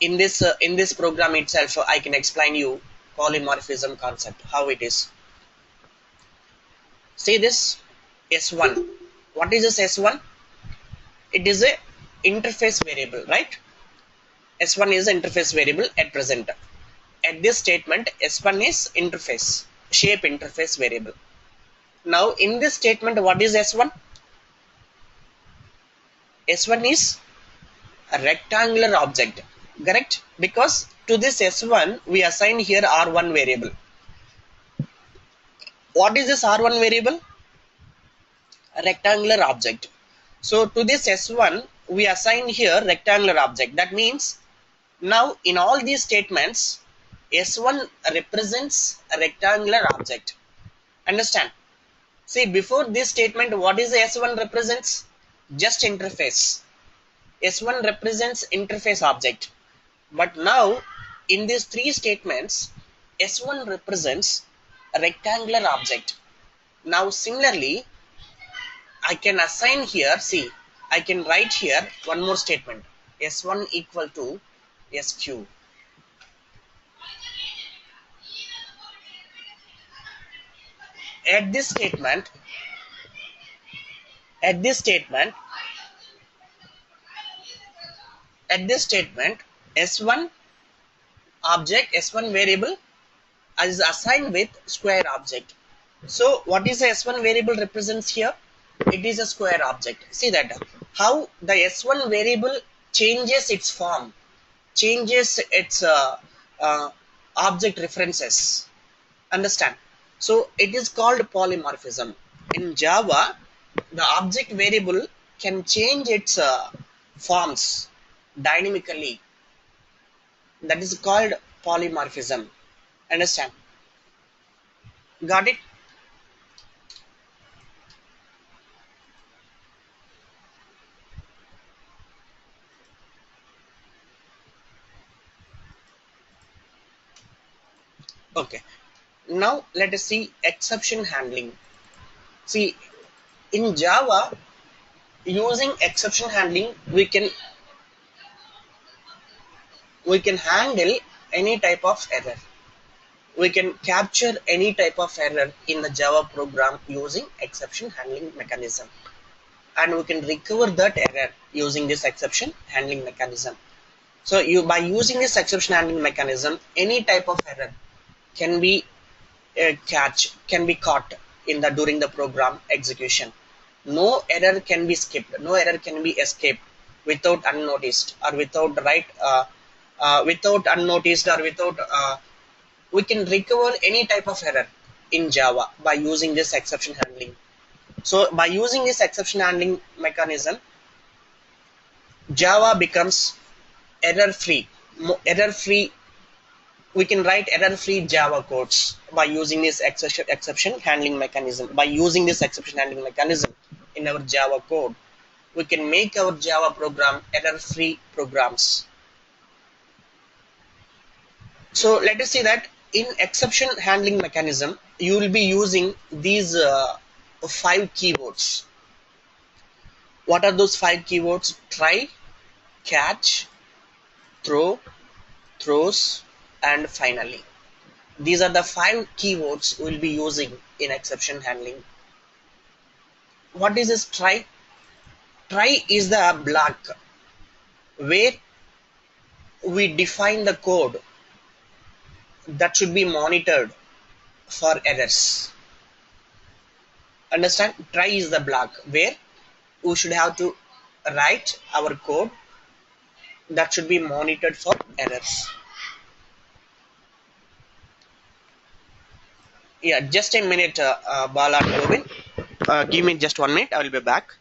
in this program itself, I can explain you polymorphism concept, how it is. See this S1. What is this S1? It is a interface variable, right? S1 is an interface variable at present. At this statement, S1 is interface, shape interface variable. Now in this statement, what is S1? S1 is a rectangular object, correct? Because to this S1 we assign here R1 variable. What is this R1 variable? A rectangular object. So to this S1 we assign here rectangular object. That means now in all these statements S1 represents a rectangular object. Understand? See, before this statement, what is S1 represents? Just interface. S1 represents interface object. But now in these three statements S1 represents a rectangular object. Now similarly I can assign here, see, I can write here one more statement, S1 equal to SQ. At this statement, at this statement, at this statement, S1 object, S1 variable is assigned with square object. So what is the S1 variable represents here? It is a square object. See that how the S1 variable changes its form, changes its object references. Understand? So it is called polymorphism. In Java, the object variable can change its forms dynamically. That is called polymorphism. Understand? Got it? Okay. Now let us see exception handling. See, in Java, using exception handling, we can handle any type of error. We can capture any type of error in the Java program using exception handling mechanism, and we can recover that error using this exception handling mechanism. So you by using this exception handling mechanism, any type of error can be can be caught in the during the program execution. No error can be skipped. No error can be escaped without unnoticed or without unnoticed or without. We can recover any type of error in Java by using this exception handling. So by using this exception handling mechanism, Java becomes error free. Error free. We can write error free Java codes by using this exception handling mechanism. By using this exception handling mechanism in our Java code, we can make our Java program error free programs. So let us see that in exception handling mechanism, you will be using these five keywords. What are those five keywords? Try, catch, throw, throws, and finally. These are the five keywords we'll be using in exception handling. What is this try? Try is the block where we define the code that should be monitored for errors. Understand? Try is the block where we should have to write our code that should be monitored for errors. Yeah, just a minute, Bala and Govind. Give me just 1 minute. I will be back.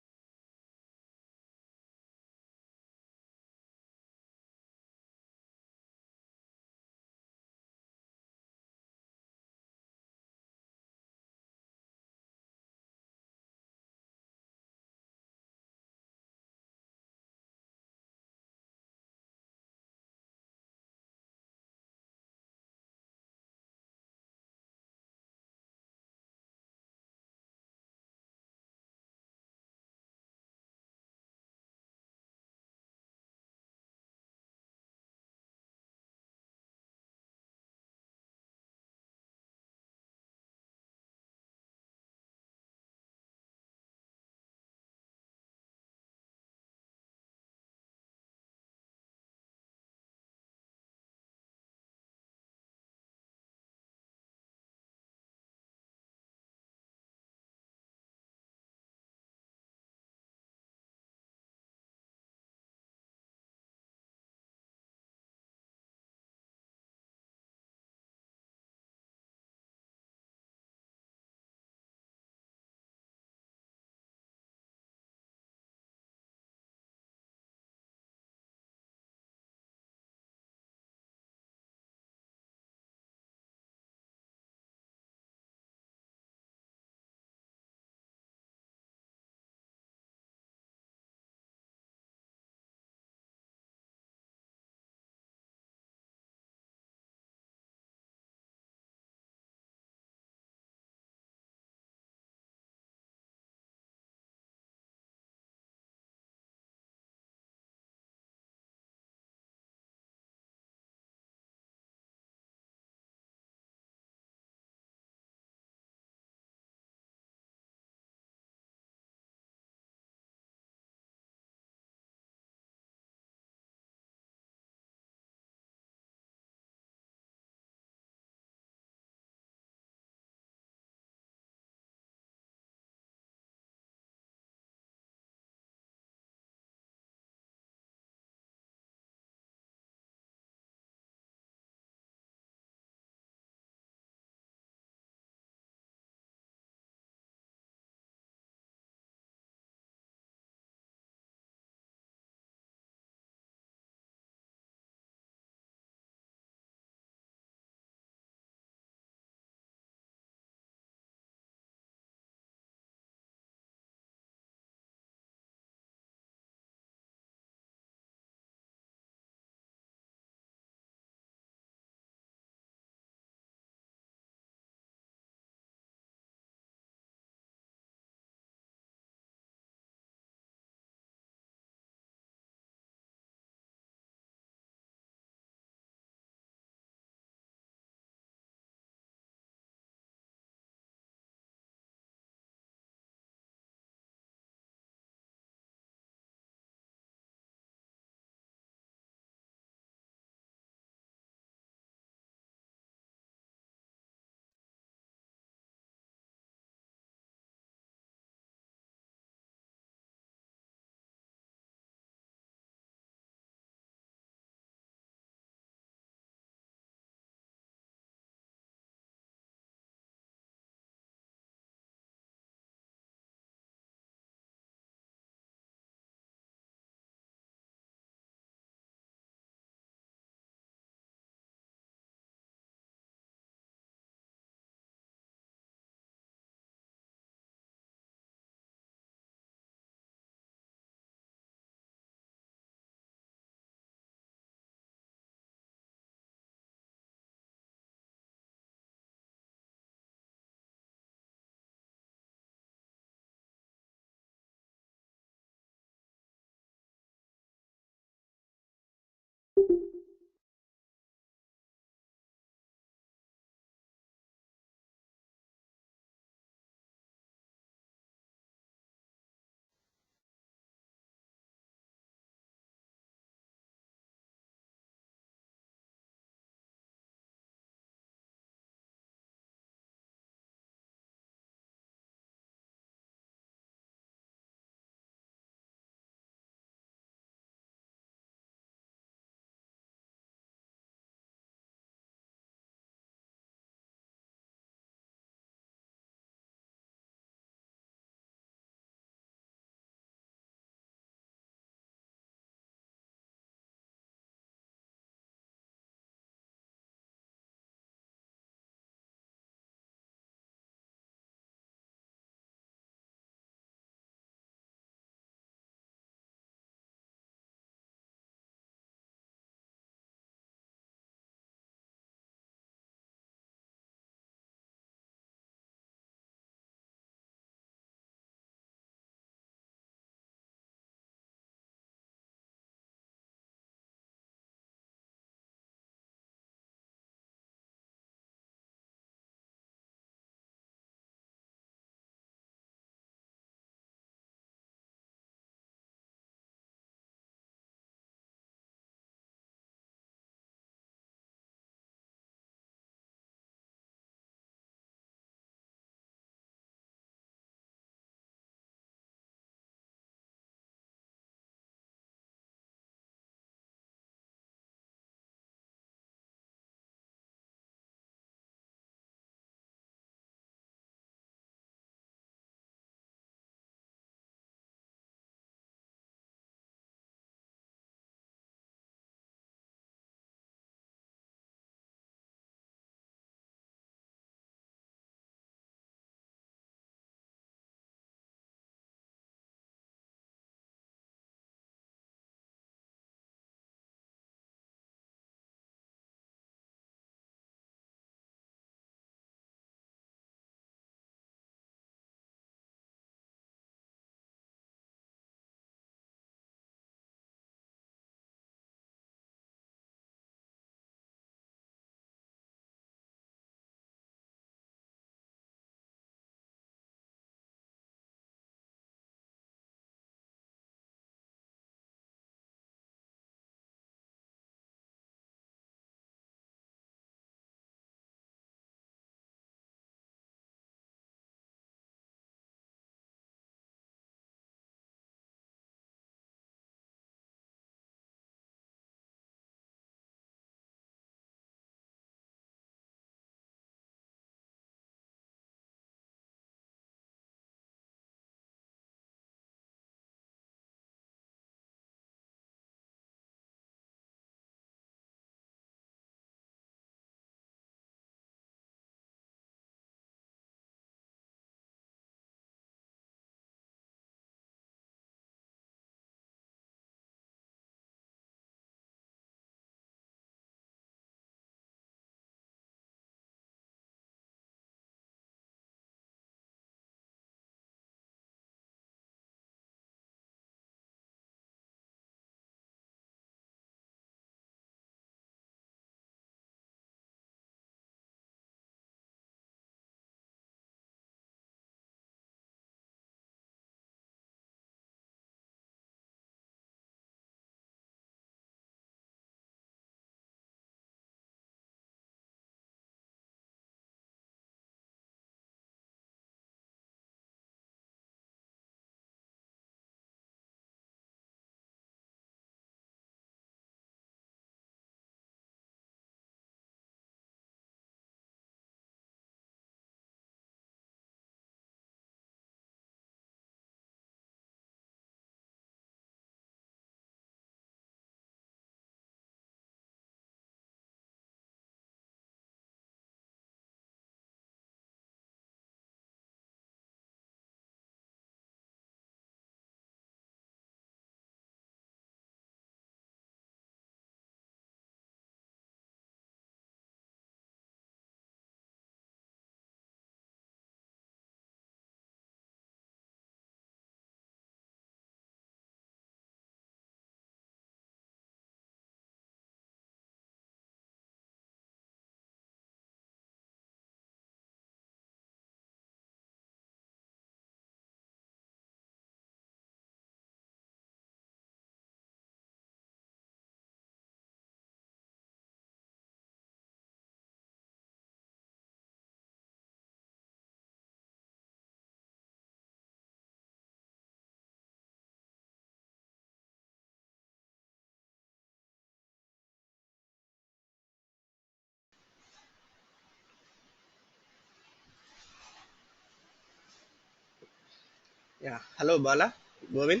Yeah, hello Bala, Govin.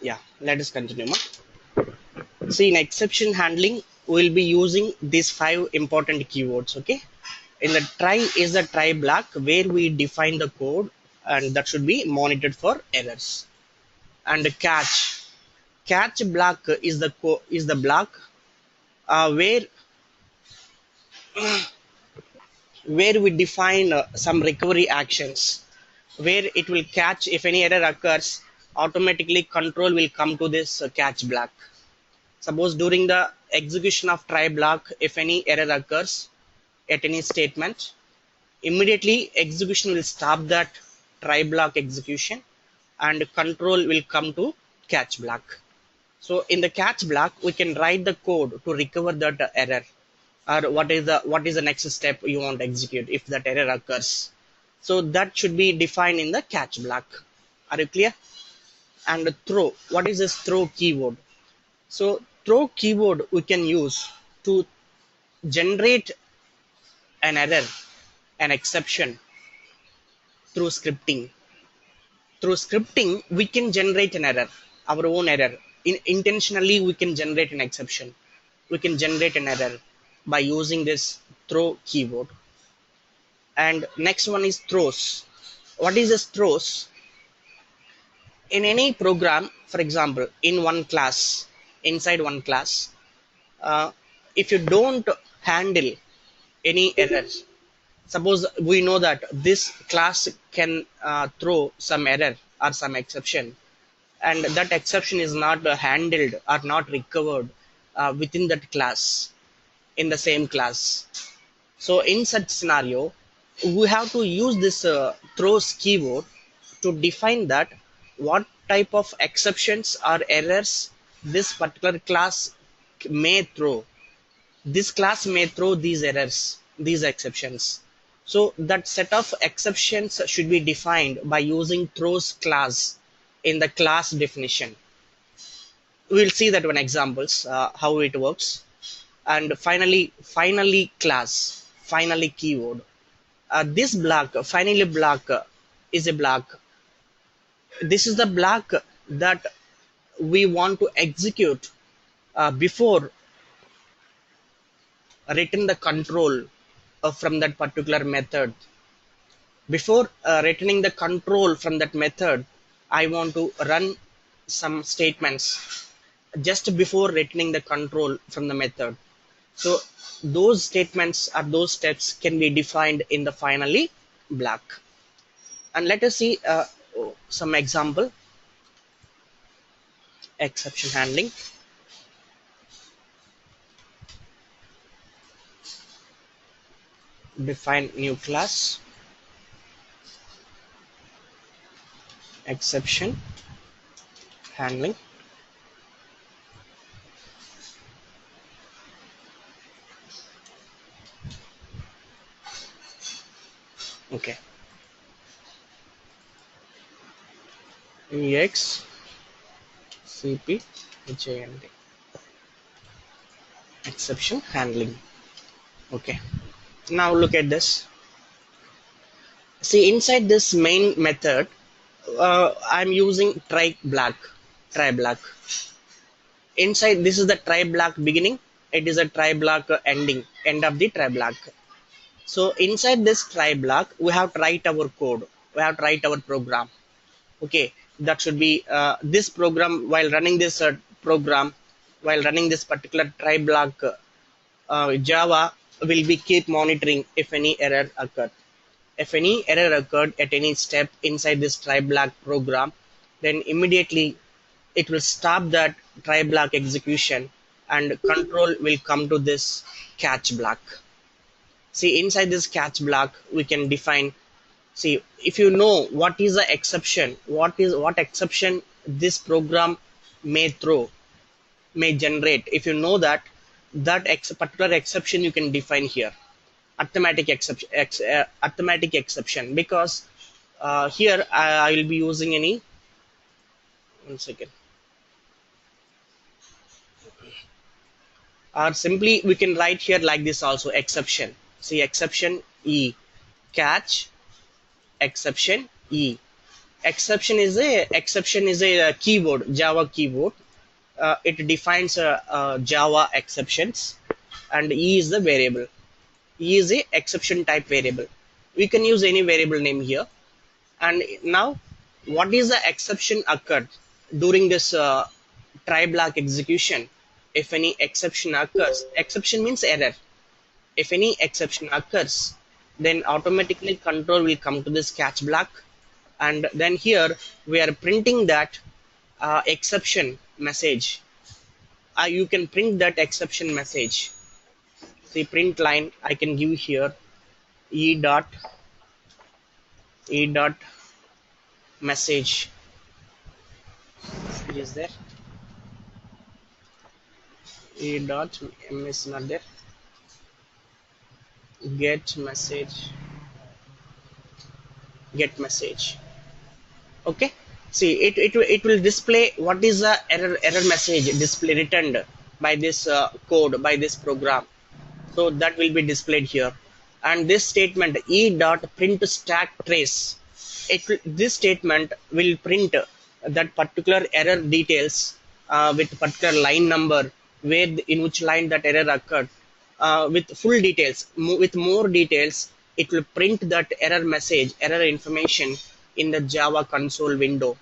Yeah, let us continue. See, in exception handling, we'll be using these five important keywords. Okay, in the try is the try block where we define the code and that should be monitored for errors. And the catch block is the block where we define some recovery actions where it will catch if any error occurs. Automatically control will come to this catch block. Suppose during the execution of try block, if any error occurs at any statement, immediately execution will stop that try block execution and control will come to catch block. So in the catch block, we can write the code to recover that error, or what is the next step you want to execute if that error occurs. So that should be defined in the catch block. Are you clear? And throw. What is this throw keyword? So throw keyword we can use to generate an error, an exception through scripting. Through scripting, we can generate an error, our own error. Intentionally, we can generate an exception. We can generate an error by using this throw keyword. And next one is throws. What is this throws? In any program, for example, in one class, inside one class, uh, if you don't handle any errors, suppose we know that this class can throw some error or some exception, and that exception is not handled or not recovered within that class, in the same class. So in such scenario, we have to use this throws keyword to define that what type of exceptions or errors this particular class may throw. This class may throw these errors, these exceptions. So that set of exceptions should be defined by using throws class in the class definition. We'll see that one examples how it works. And finally class, finally keyword. This block, finally block, is a block. This is the block that we want to execute before return the control from that particular method. Before returning the control from that method, I want to run some statements just before returning the control from the method. So those statements or those steps can be defined in the finally block. And let us see some example. Exception handling. Define new class. Exception handling. Okay. Ex cp hand. Exception handling. Okay. Now look at this. See, inside this main method, I'm using try block. Inside this is the try block beginning. It is a try block ending, end of the try block. So inside this try block, we have to write our code. We have to write our program. Okay, that should be this program. While running this program, while running this particular try block, Java will be keep monitoring if any error occurred. If any error occurred at any step inside this try block program, then immediately it will stop that try block execution and control will come to this catch block. See, inside this catch block, we can define. See, if you know what is the exception, what exception this program may throw, may generate. If you know that particular exception, you can define here arithmetic exception, because here I will be using any, one second, or simply we can write here like this also, exception. See, exception E. Catch exception E. Exception is a keyword, Java keyword. It defines Java exceptions, and E is the variable. E is a exception type variable. We can use any variable name here. And now, what is the exception occurred during this try block execution? If any exception occurs, exception means error. If any exception occurs, then automatically control will come to this catch block, and then here we are printing that exception message. You can print that exception message. See, print line I can give here, e dot message. Is there e dot m is not there, get message, get message. Okay, see, it will display what is the error message display returned by this code, by this program. So that will be displayed here. And this statement e dot print stack trace, this statement will print that particular error details with particular line number, where in which line that error occurred, with full details. With more details, it will print that error message, error information in the Java console window.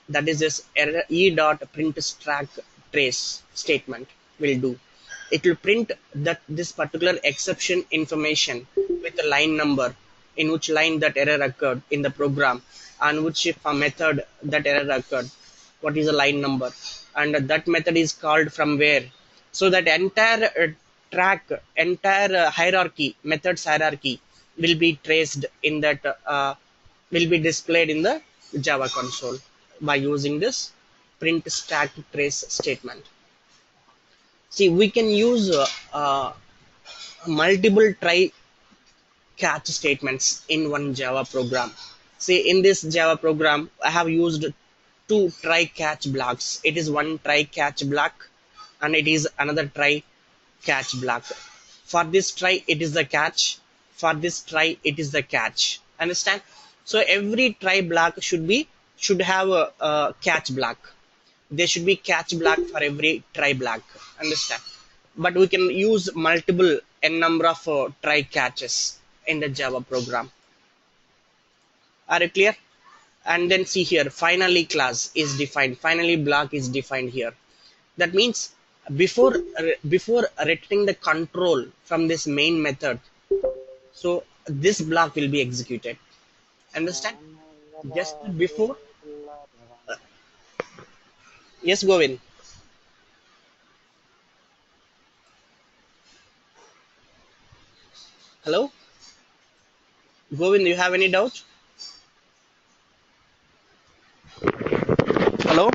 That is this error e dot print stack trace statement will do. It will print that this particular exception information with the line number, in which line that error occurred in the program, and which method that error occurred, what is the line number, and that method is called from where. So that entire entire hierarchy, methods hierarchy will be traced in that, will be displayed in the Java console by using this print stack trace statement. See, we can use multiple try catch statements in one Java program. See, in this Java program, I have used two try catch blocks. It is one try catch block, and it is another try catch block. For this try, it is the catch. For this try, it is the catch. Understand? So every try block should have a catch block. There should be catch block for every try block. Understand? But we can use multiple n number of try catches in the Java program. Are you clear? And then see here, finally class is defined, finally block is defined here. That means before returning the control from this main method, so this block will be executed. Understand? Just before. Yes, Govin. Hello, Govin, you have any doubt? Hello,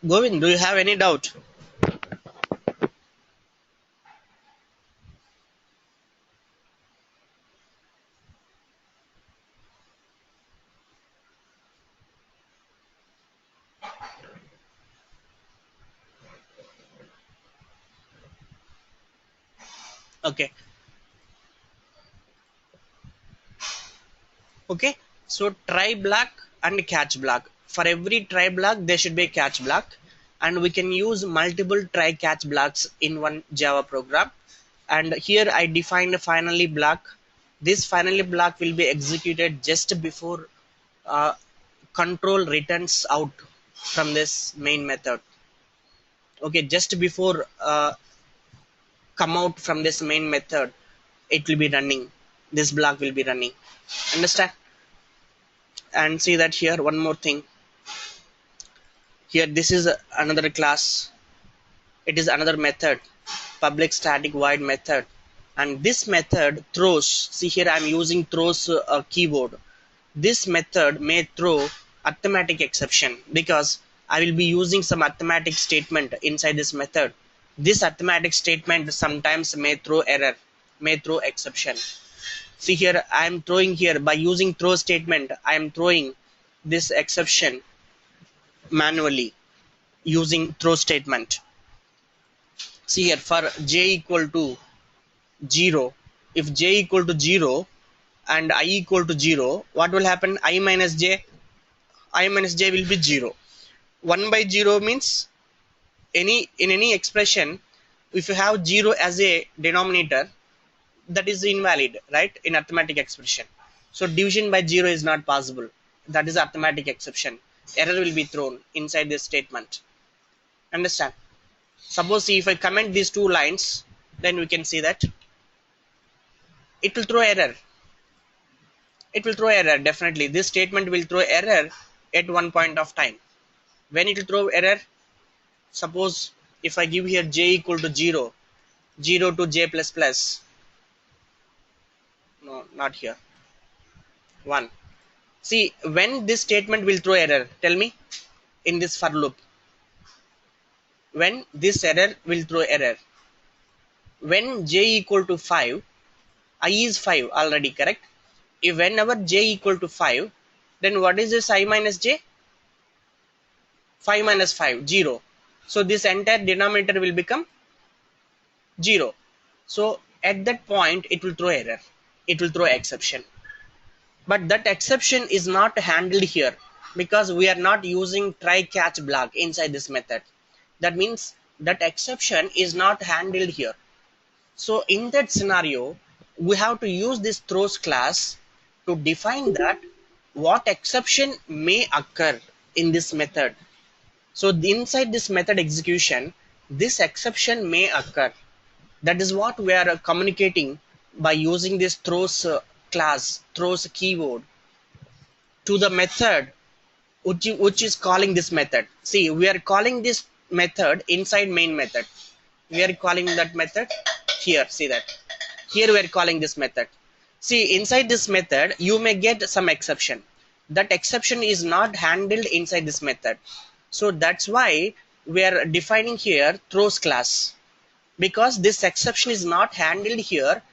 Govin, do you have any doubt? Okay. Okay, so try block and catch block. For every try block, there should be a catch block, and we can use multiple try catch blocks in one Java program. And here I defined a finally block. This finally block will be executed just before uh, control returns out from this main method. Okay, just before come out from this main method, it will be running. This block will be running. Understand? And see that here, one more thing. Here, this is another class. It is another method, public static void method. And this method throws, see here I'm using throws keyword. This method may throw arithmetic exception, because I will be using some arithmetic statement inside this method. This arithmetic statement sometimes may throw error, may throw exception. See here, I am throwing here by using throw statement. I am throwing this exception manually using throw statement. See here, for j equal to 0, if j equal to 0 and I equal to 0, what will happen? I minus j will be 0. 1 by 0 means in any expression, if you have 0 as a denominator, that is invalid, right, in arithmetic expression. So division by 0 is not possible. That is arithmetic exception. Error will be thrown inside this statement. Understand? Suppose if I comment these two lines, then we can see that it will throw error. It will throw error, definitely. This statement will throw error at one point of time. When it will throw error, suppose if I give here j equal to 0, 0 to j plus plus, no, not here, 1. See, when this statement will throw error, tell me, in this for loop, when this error will throw error, when j equal to 5, I is 5 already, correct? If whenever j equal to 5, then what is this I minus j? 5 minus 5, 0. So this entire denominator will become 0. So at that point, it will throw error. It will throw exception. But that exception is not handled here because we are not using try catch block inside this method. That means that exception is not handled here. So in that scenario, we have to use this throws class to define that what exception may occur in this method. So inside this method execution, this exception may occur. That is what we are communicating by using this throws class, throws keyword to the method which is calling this method. See, we are calling this method inside main method. We are calling that method here. See that here we are calling this method. See, inside this method you may get some exception. That exception is not handled inside this method. So that's why we are defining here throws class, because this exception is not handled here.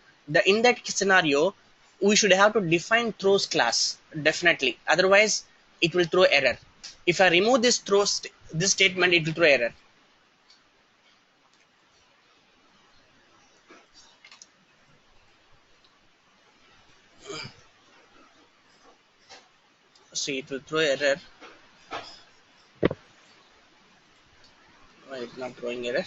In that scenario, we should have to define throws class, definitely, otherwise it will throw error. If I remove this this statement, it will throw error. See, it will throw error. Why it's not throwing error?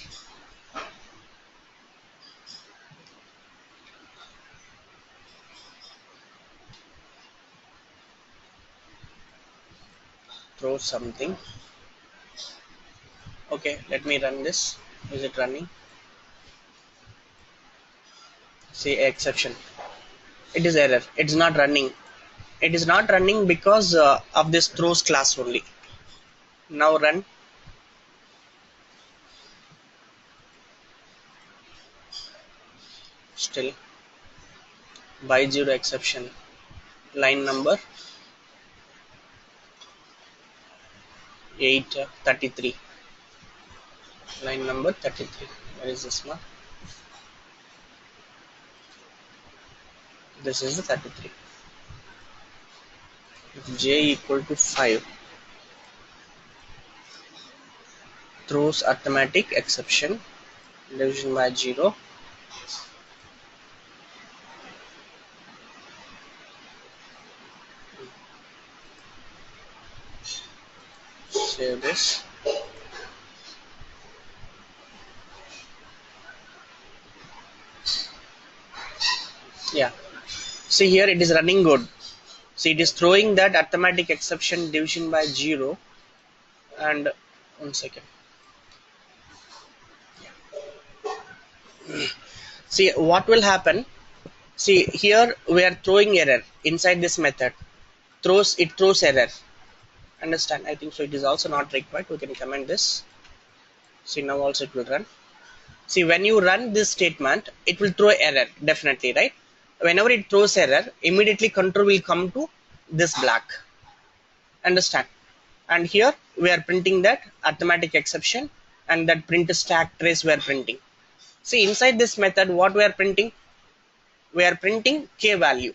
Throw something. Okay, let me run this. Is it running? See, exception. It is error. It's not running. It is not running because of this throws class only. Now run. Still by 0 exception. Line number 833. Line number 33. Where is this one? This is the 33. If j equal to 5, throws arithmetic exception, division by 0. Save this. Yeah, see here it is running good. See, it is throwing that arithmetic exception division by 0. And 1 second. See what will happen. See here we are throwing error inside this method. It throws error. Understand? I think so. It is also not required. We can comment this. See, now also it will run. See, when you run this statement, it will throw error, definitely, right? Whenever it throws error, immediately control will come to this black. Understand? And here we are printing that arithmetic exception, and that print stack trace we are printing. See, inside this method, what we are printing? we are printing k value.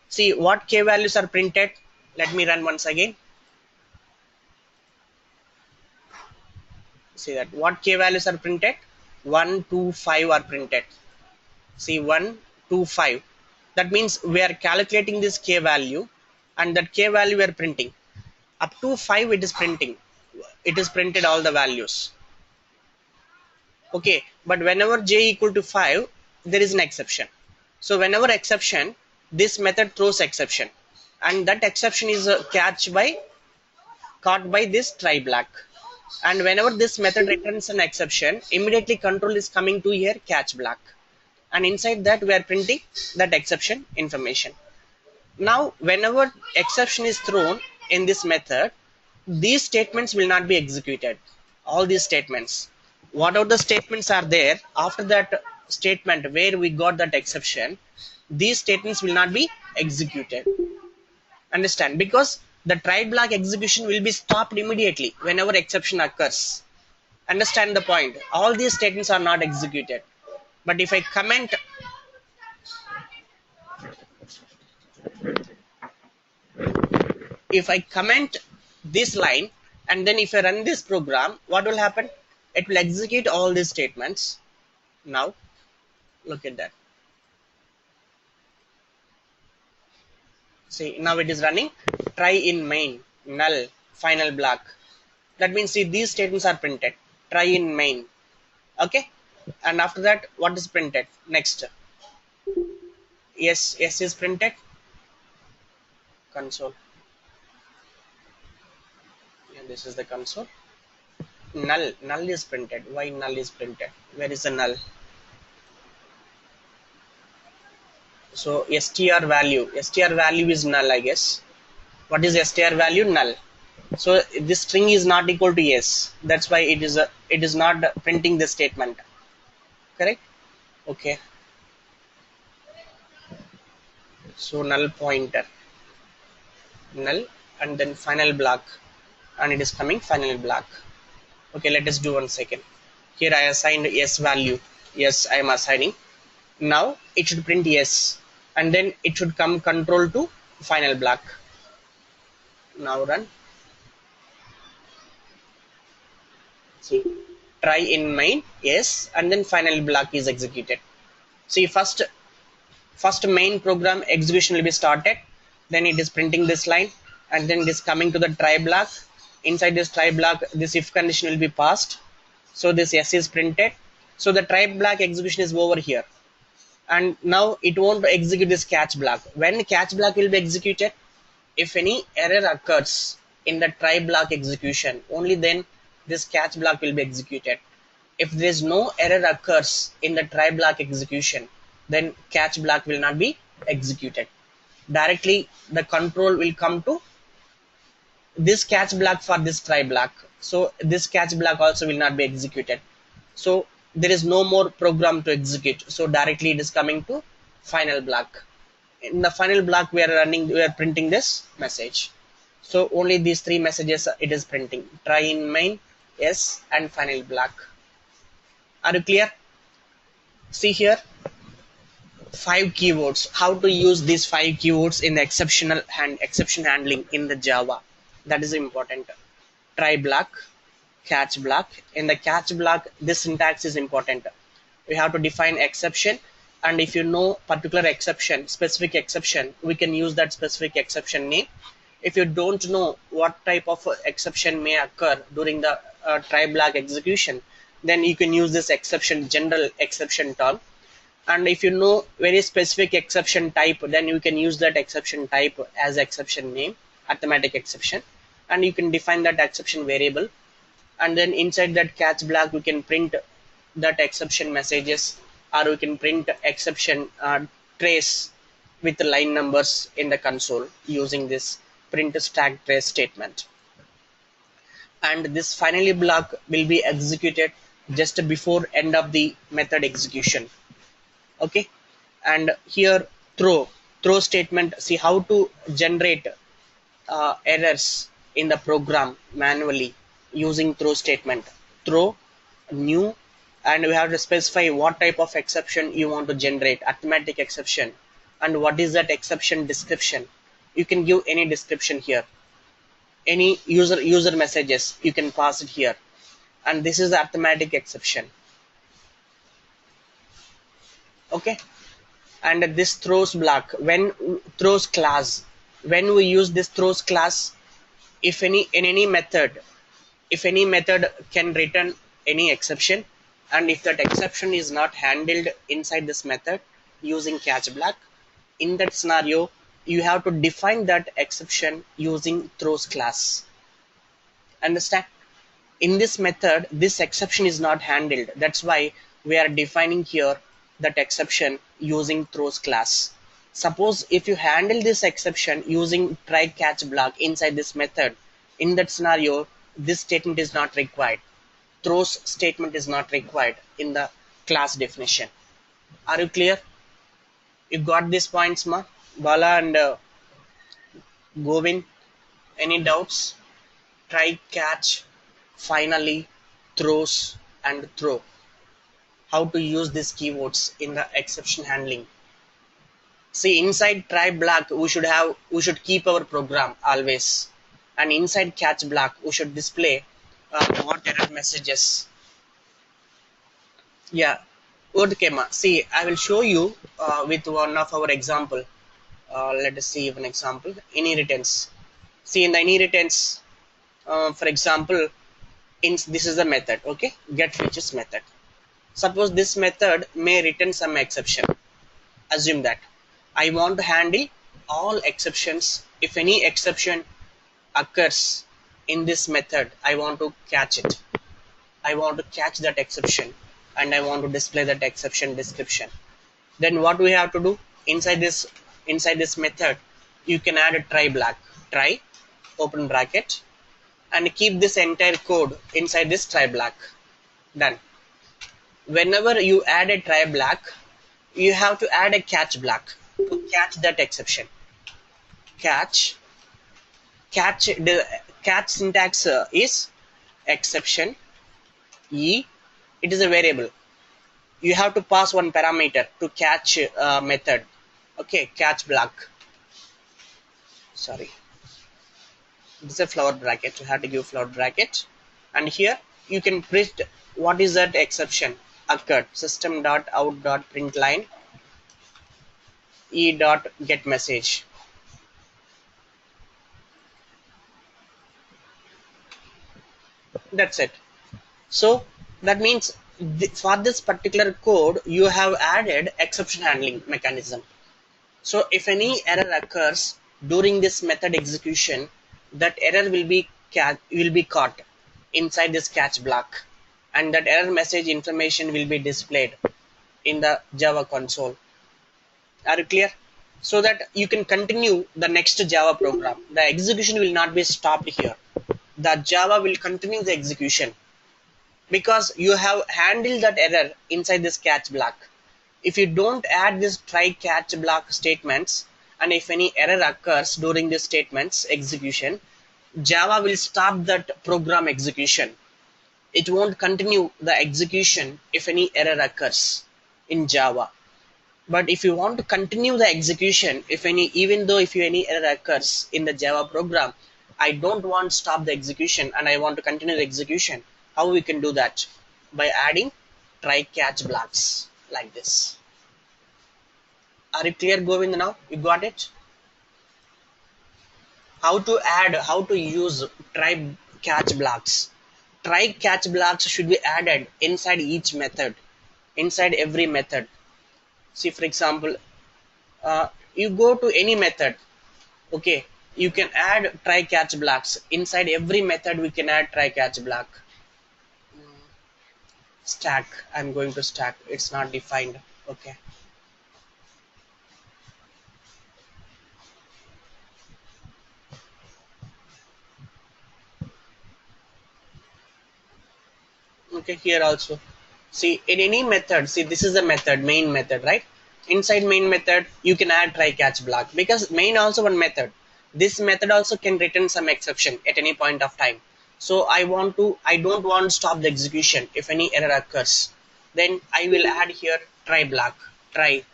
See what k values are printed. Let me run once again. See that what k values are printed. 1 2 5 are printed. See 1 2 5. That means we are calculating this k value, and that k value we are printing. Up to 5 it is printing. It is printed all the values. Okay, but whenever j equal to 5, there is an exception. So whenever exception, this method throws exception, and that exception is caught by this try black. And whenever this method returns an exception, immediately control is coming to here catch black, and inside that we are printing that exception information. Now whenever exception is thrown in this method, these statements will not be executed. All these statements, whatever the statements are there after that statement where we got that exception, these statements will not be executed. Understand? Because the try block execution will be stopped immediately whenever exception occurs. Understand the point? All these statements are not executed. But if I comment this line, and then if I run this program, what will happen? It will execute all these statements. Now look at that. See, now it is running try in main, null, final block. That means see these statements are printed. Try in main. Okay, and after that what is printed next? Yes is printed. Console. Yeah, this is the console. Null is printed. Why null is printed? Where is the null? So str value is null, I guess. What is str value? Null. So this string is not equal to yes. That's why it is not printing the statement. Correct? Okay. So null pointer, null, and then final block, and it is coming final block. Okay, let us do 1 second. Here I assigned yes value. Yes, I am assigning. Now it should print yes, and then it should come control to final block. Now run. See, try in main, yes, and then final block is executed. See, first main program execution will be started, then it is printing this line, and then it is coming to the try block. Inside this try block, this if condition will be passed, so this yes is printed. So the try block execution is over here, and now it won't execute this catch block. When catch block will be executed, if any error occurs in the try block execution, only then this catch block will be executed. If there is no error occurs in the try block execution, then catch block will not be executed. Directly the control will come to this catch block for this try block. So this catch block also will not be executed. So there is no more program to execute. So directly it is coming to final block. In the final block we are printing this message. So only these three messages it is printing. Try in main, yes, and final block. Are you clear? See here, 5 keywords. How to use these 5 keywords in the exception handling in the Java. That is important. Try block, catch block. In the catch block, this syntax is important. We have to define exception, and if you know particular exception, specific exception, we can use that specific exception name. If you don't know what type of exception may occur during the try block execution, then you can use this exception, general exception term. And if you know very specific exception type, then you can use that exception type as exception name, arithmetic exception, and you can define that exception variable. And then inside that catch block, we can print that exception messages, or we can print exception trace with the line numbers in the console using this print stack trace statement. And this finally block will be executed just before end of the method execution. Okay, and here throw statement. See how to generate errors in the program manually using throw statement. Throw new and we have to specify what type of exception you want to generate, arithmetic exception, and what is that exception description. You can give any description here, any user messages you can pass it here, and this is the arithmetic exception. Okay, and this throws block, when throws class, when we use this throws class, if any in any method, if any method can return any exception, and if that exception is not handled inside this method using catch block, in that scenario you have to define that exception using throws class. Understand? In this method this exception is not handled, that's why we are defining here that exception using throws class. Suppose if you handle this exception using try catch block inside this method, in that scenario this statement is not required, throws statement is not required in the class definition. Are you clear? You got these points, ma? Bala and Govind, any doubts? Try catch, finally, throws, and throw. How to use these keywords in the exception handling. See, inside try block we should keep our program always, and inside catch block we should display what error messages. Yeah, okay, ma. See, I will show you with one of our example. Let us see one example. Inheritance. See, in the inheritance, for example, this is the method. Okay, get features method. Suppose this method may return some exception. Assume that I want to handle all exceptions. If any exception occurs in this method, I want to catch it. I want to catch that exception, and I want to display that exception description. Then what we have to do inside this method, you can add a try block. Try, open bracket, and keep this entire code inside this try block. Done. Whenever you add a try block, you have to add a catch block to catch that exception. Catch the catch syntax is exception e, it is a variable. You have to pass one parameter to catch method. Okay, catch block, sorry, this is a flower bracket, you have to give flower bracket, and here you can print what is that exception occurred. System.out.println e.get message. That's it. So that means for this particular code you have added exception handling mechanism. So if any error occurs during this method execution, that error will be caught inside this catch block, and that error message information will be displayed in the Java console. Are you clear? So that you can continue the next Java program. The execution will not be stopped here. The Java will continue the execution because you have handled that error inside this catch block. If you don't add this try catch block statements, and if any error occurs during this statements execution, Java will stop that program execution. It won't continue the execution if any error occurs in Java. But if you want to continue the execution, even though if any error occurs in the Java program, I don't want to stop the execution and I want to continue the execution. How we can do that? By adding try catch blocks like this. Are you clear, Govind? Now you got it? How to use try catch blocks. Try catch blocks should be added inside each method, inside every method. See, for example, you go to any method. Okay, you can add try catch blocks inside every method. We can add try catch block. Stack, I'm going to stack, it's not defined. Okay, okay, here also. See, in any method, see, this is the method, main method, right? Inside main method you can add try catch block, because main also one method. This method also can return some exception at any point of time. So I don't want to stop the execution if any error occurs. Then I will add here try block, try,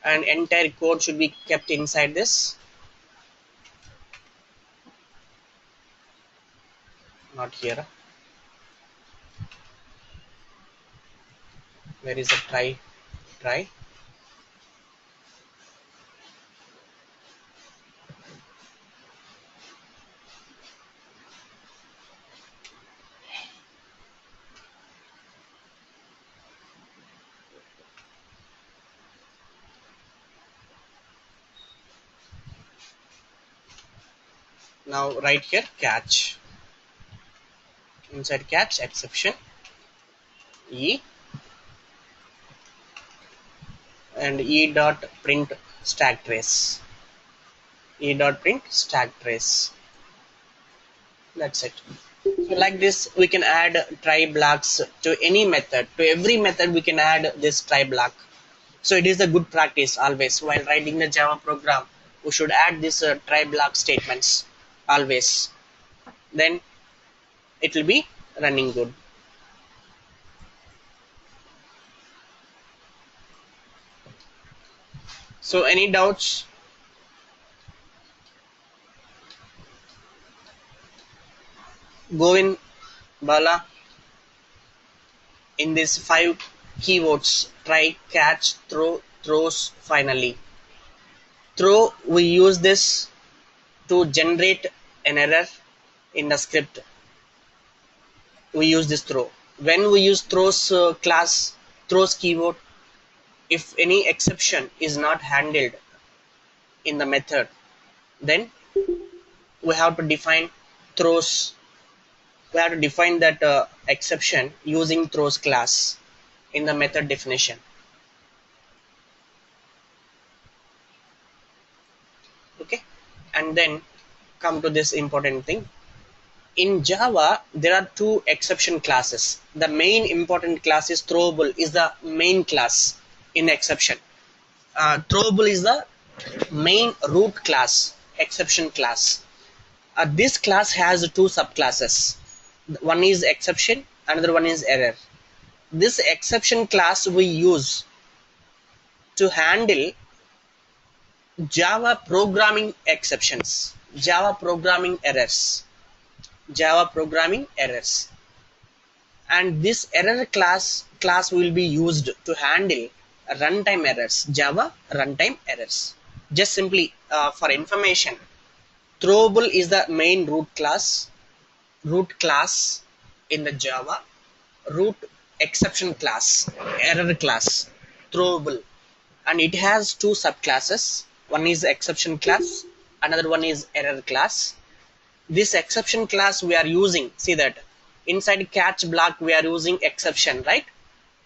and entire code should be kept inside this. Not here. Where is the try? Try. Now right here catch. Inside catch exception e, and e dot print stack trace. E dot print stack trace. That's it. So like this, we can add try blocks to any method. To every method, we can add this try block. So it is a good practice always while writing the Java program. We should add this try block statements always. Then it will be running good. So any doubts? Go in, Bala. In these 5 keywords, try, catch, throw, throws, finally. Throw, we use this to generate an error in the script. We use this throw. When we use throws class, throws keyword, if any exception is not handled in the method, then we have to define throws. We have to define that exception using throws class in the method definition. Okay, and then come to this important thing. In Java, there are 2 exception classes. The main important class is throwable, is the main class in exception. Throwable is the main root class, exception class. This class has 2 subclasses. One is exception, another one is error. This exception class we use to handle Java programming exceptions, Java programming errors, and this error class will be used to handle runtime errors, Java runtime errors. Just simply for information, throwable is the main root class in the Java, root exception class, error class, throwable, and it has 2 subclasses. One is exception class, another one is error class. This exception class we are using, see that inside catch block we are using exception, right?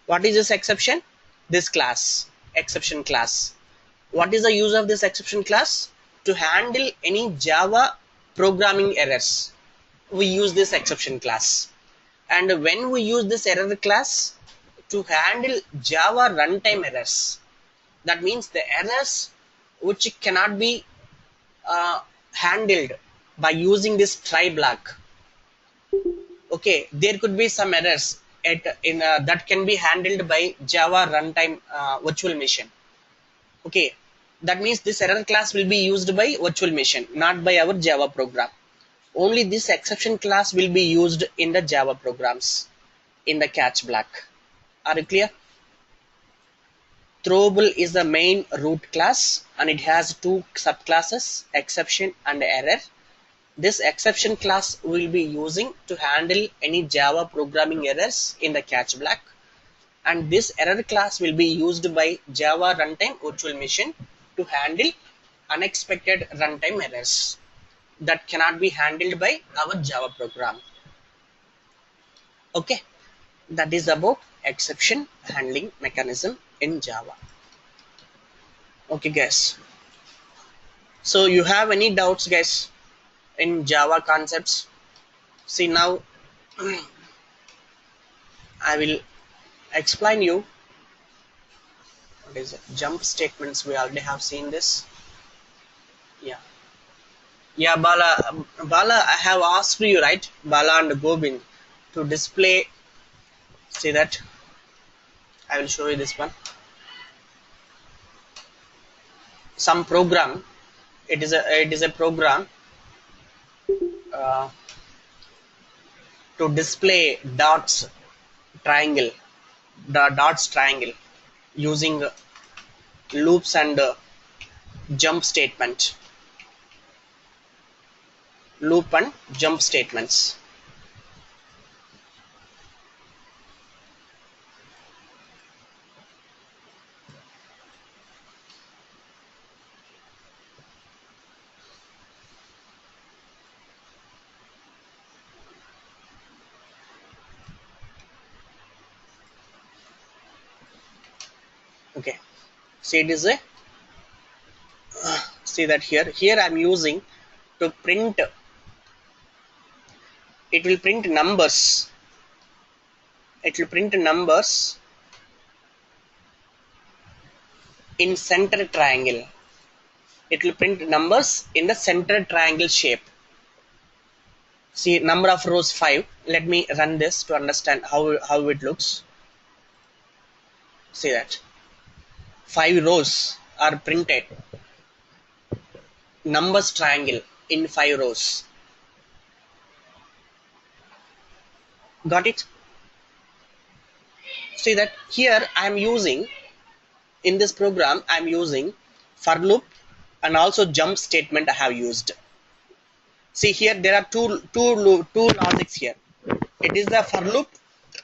What is this exception? This class, exception class. What is the use of this exception class? To handle any Java programming errors, we use this exception class. And when we use this error class to handle Java runtime errors, that means the errors which cannot be handled by using this try block. Okay, there could be some errors that can be handled by Java runtime virtual machine. Okay, that means this error class will be used by virtual machine, not by our Java program. Only this exception class will be used in the Java programs in the catch block. Are you clear? Throwable is the main root class and it has 2 subclasses, exception and error. This exception class will be using to handle any Java programming errors in the catch block, and this error class will be used by Java runtime virtual machine to handle unexpected runtime errors that cannot be handled by our Java program. Okay, that is about exception handling mechanism in Java. Okay guys, so you have any doubts guys in Java concepts? See now I will explain you what is it? Jump statements. We already have seen this. Yeah, Bala, I have asked you, right, Bala and Gobind, to display, see that I will show you this one. Some program. It is a program uh, to display triangle, dots triangle using loops and jump statement, loop and jump statements. Okay, see it is a see that here I'm using to print. It will print numbers. It will print numbers in center triangle. It will print numbers in the center triangle shape. See, number of rows 5. Let me run this to understand how it looks. See that 5 rows are printed, numbers triangle in 5 rows. Got it? See that here I am using, in this program I am using for loop and also jump statement I have used. See here there are two logics here. It is the for loop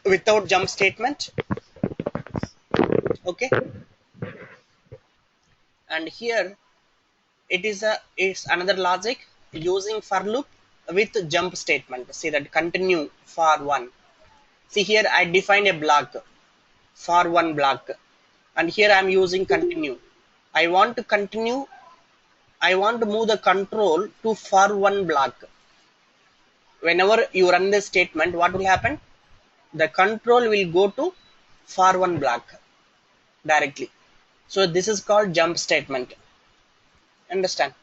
without jump statement. Okay, and here it's another logic using for loop with jump statement. See that continue for one. See here I define a block for one block, and here I am using continue. I want to continue. I want to move the control to for one block. Whenever you run this statement, what will happen? The control will go to for one block directly. So this is called jump statement. Understand?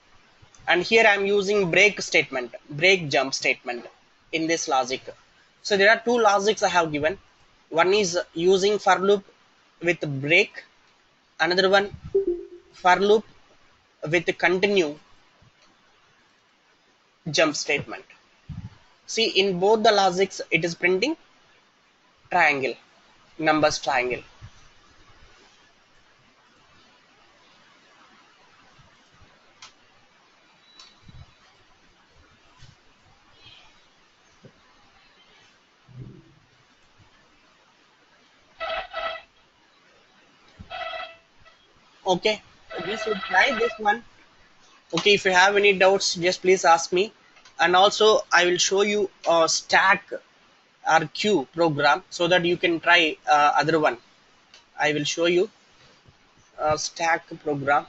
And here I am using break statement, break jump statement in this logic. So there are two logics I have given. One is using for loop with break, another one for loop with continue jump statement. See, in both the logics it is printing triangle, numbers triangle. Okay, we should try this one. Okay, if you have any doubts, just please ask me. And also I will show you a stack or queue program so that you can try other one. I will show you a stack program,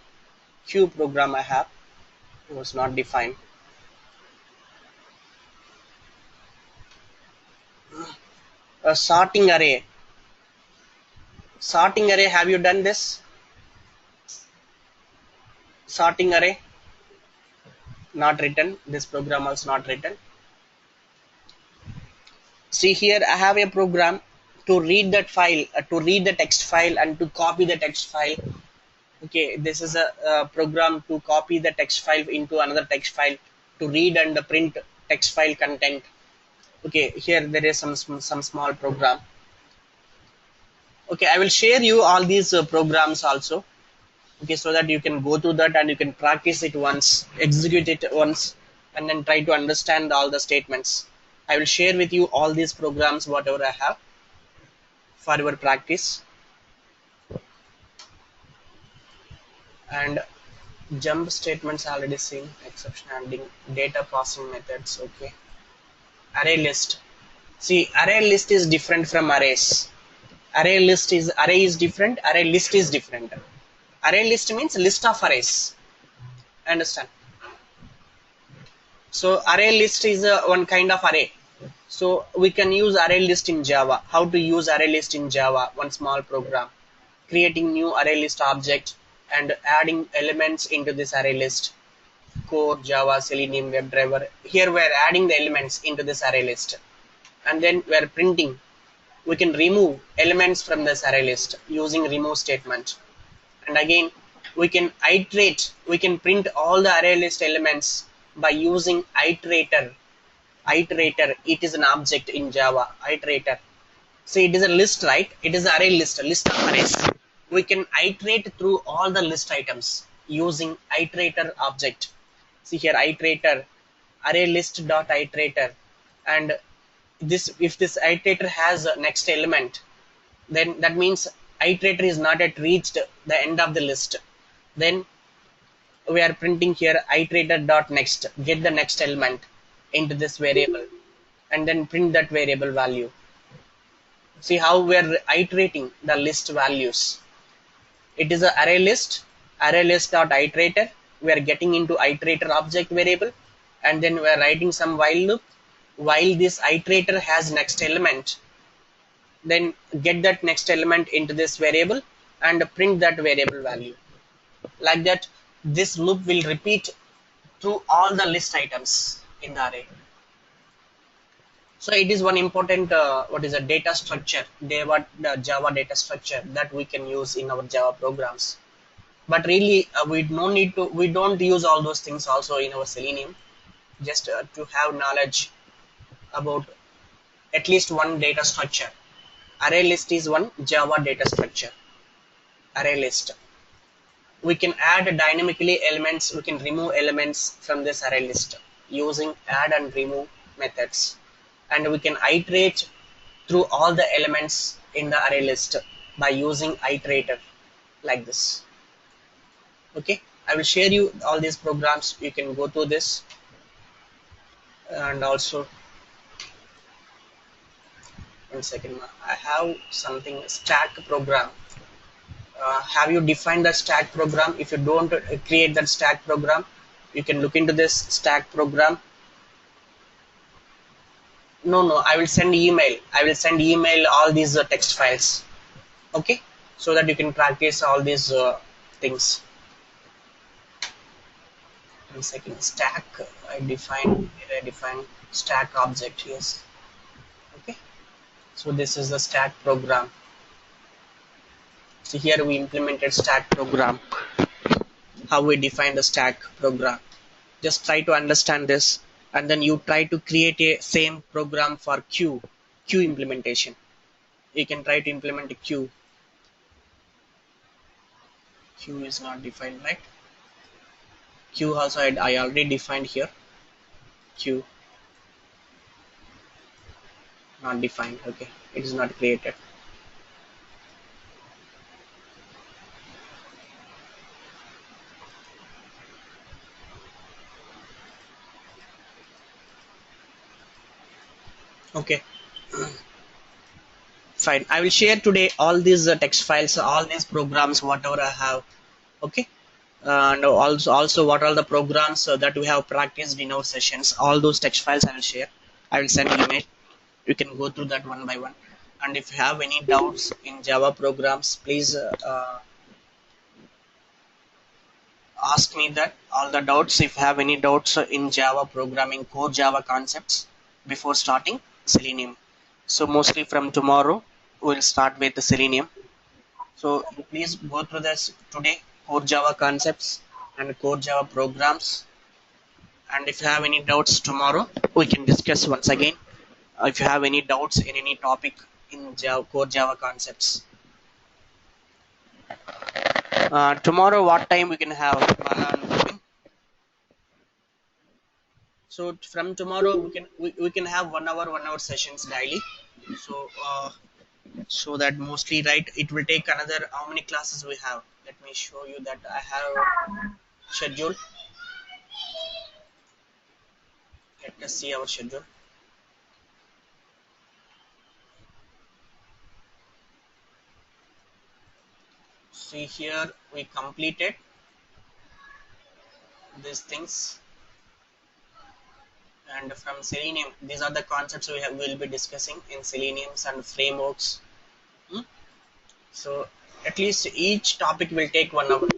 queue program I have. It was not defined. A sorting array. Sorting array, have you done this? Sorting array, not written. This program was not written. See here I have a program to read that file, to read the text file and to copy the text file. Okay, this is a program to copy the text file into another text file, to read and print text file content. Okay, here there is some small program. Okay, I will share you all these programs also. Okay, so that you can go through that and you can practice it once, execute it once, and then try to understand all the statements. I will share with you all these programs whatever I have for your practice. And jump statements already seen, exception handling, data passing methods. Okay, array list. See, array list is different from arrays. Array is different, array list is different. Array list means list of arrays. Understand? So array list is one kind of array. So we can use array list in Java. How to use array list in Java? One small program. Creating new array list object and adding elements into this array list. Core, Java, Selenium, WebDriver. Here we are adding the elements into this array list. And then we are printing we can remove elements from this array list using remove statement. And again, we can iterate, we can print all the array list elements by using iterator. It is an object in Java. Iterator, so it is a list, right? It is an array list, a list of arrays. We can iterate through all the list items using iterator object. See here, iterator, array list dot iterator. And this, if this iterator has a next element, then that means iterator is not yet reached the end of the list. Then we are printing here iterator dot next, get the next element into this variable, and then print that variable value. See how we are iterating the list values. It is a array list dot iterator. We are getting into iterator object variable, and then we are writing some while loop. While this iterator has next element, then get that next element into this variable and print that variable value. Like that, this loop will repeat through all the list items in the array. So it is one important what is a data structure, the Java data structure that we can use in our Java programs. But really, we don't use all those things also in our Selenium. Just to have knowledge about at least one data structure. Array list is one Java data structure. Array list. We can add dynamically elements. We can remove elements from this array list using add and remove methods. And we can iterate through all the elements in the array list by using iterator like this. Okay, I will share you all these programs. You can go to this. And also, one second, I have something stack program. Have you defined the stack program? If you don't create that stack program, you can look into this stack program. No, I will send email. I will send email all these text files. Okay, so that you can practice all these things. One second, stack. I define stack object. Yes. Okay. So this is the stack program. So here we implemented stack program. How we define the stack program. Just try to understand this, and then you try to create a same program for queue implementation. You can try to implement a queue. Queue is not defined, right? Queue also I already defined here. Queue not defined. Okay, it is not created. Okay, fine. I will share today all these text files, all these programs, whatever I have. Okay, and also what are the programs that we have practiced in our sessions. All those text files I will share. I will send email. You can go through that one by one. And if you have any doubts in Java programs, please ask me that all the doubts. If you have any doubts in Java programming, core Java concepts before starting Selenium. So mostly from tomorrow we'll start with the Selenium. So please go through this today, core Java concepts and core Java programs. And if you have any doubts tomorrow, we can discuss once again. If you have any doubts in any topic in Java, core Java concepts. Tomorrow, what time we can have? So from tomorrow, we can have 1 hour sessions daily. So that mostly, right, it will take another, how many classes we have? Let me show you that I have schedule. Let us see our schedule. See here, we completed these things. And from Selenium, these are the concepts will be discussing in Seleniums and frameworks. So at least each topic will take 1 hour.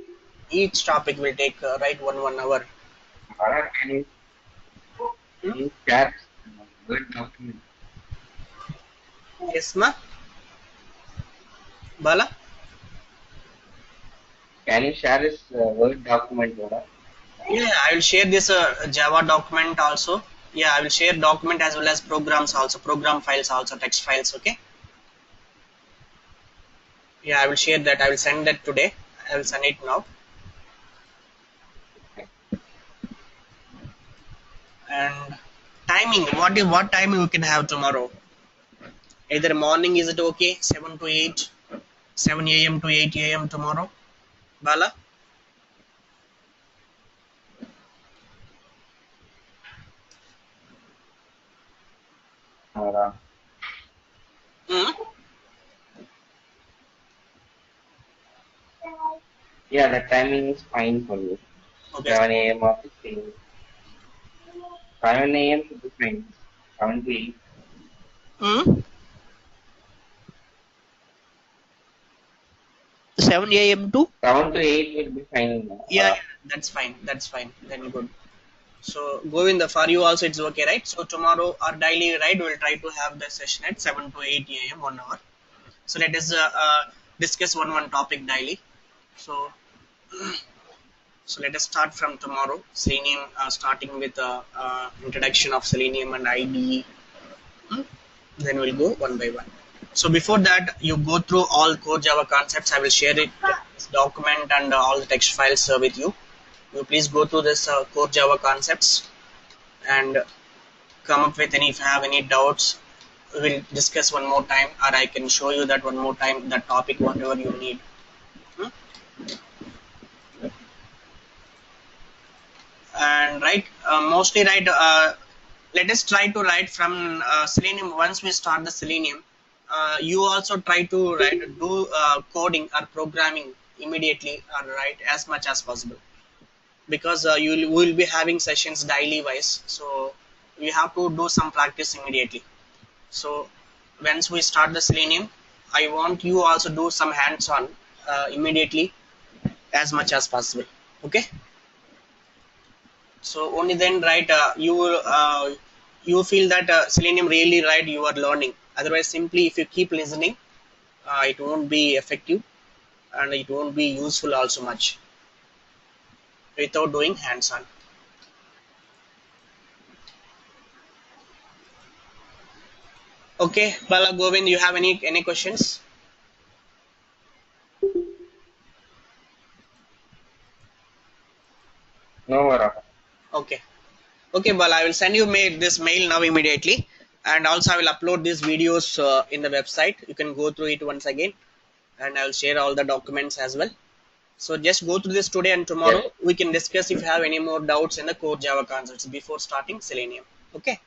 Each topic will take right 1 hour. Can you chat Word document? Yes, ma. Bala? Can you share this Word document, Bala? Yeah, I will share this Java document also. Yeah, I will share document as well as programs also, program files also, text files. Okay. Yeah, I will share that. I will send that today. I will send it now. And timing. What time you can have tomorrow? Either morning is it okay? 7 to 8, 7 a.m. to 8 a.m. tomorrow. Bala. Uh, Hmm. yeah, the timing is fine for me. Okay. 7 a.m. or 6 a.m. 7 a.m. should be fine. 7 to 8. Hmm. 7 a.m. to. 7 to 8 will be fine. Yeah, yeah, that's fine. That's fine. Then good. So Govinda, for you also it's okay, right? So tomorrow our daily, right, we'll try to have the session at 7 to 8 a.m. 1 hour. So let us discuss one topic daily. So let us start from tomorrow. Selenium, starting with introduction of Selenium and IDE. Hmm? Then we'll go one by one. So before that, you go through all core Java concepts. I will share it, this document and all the text files with you. You please go through this core Java concepts and come up with any, if you have any doubts, we'll discuss one more time, or I can show you that one more time, that topic, whatever you need. Hmm? And right, mostly right, let us try to write from Selenium. Once we start the Selenium, you also try to write, do coding or programming immediately, or write as much as possible, because you will be having sessions daily wise, so you have to do some practice immediately. So once we start the Selenium, I want you also do some hands-on immediately as much as possible. Okay. So only then, right, you feel that Selenium really, right, you are learning. Otherwise, simply if you keep listening, it won't be effective and it won't be useful also much without doing hands-on. Okay, Bala Govind, you have any questions? No, Bala. Okay. Okay, Bala, I will send you this mail now immediately, and also I will upload these videos in the website. You can go through it once again, and I will share all the documents as well. So just go through this today, and tomorrow Yes. we can discuss if you have any more doubts in the core Java concepts before starting Selenium. Okay.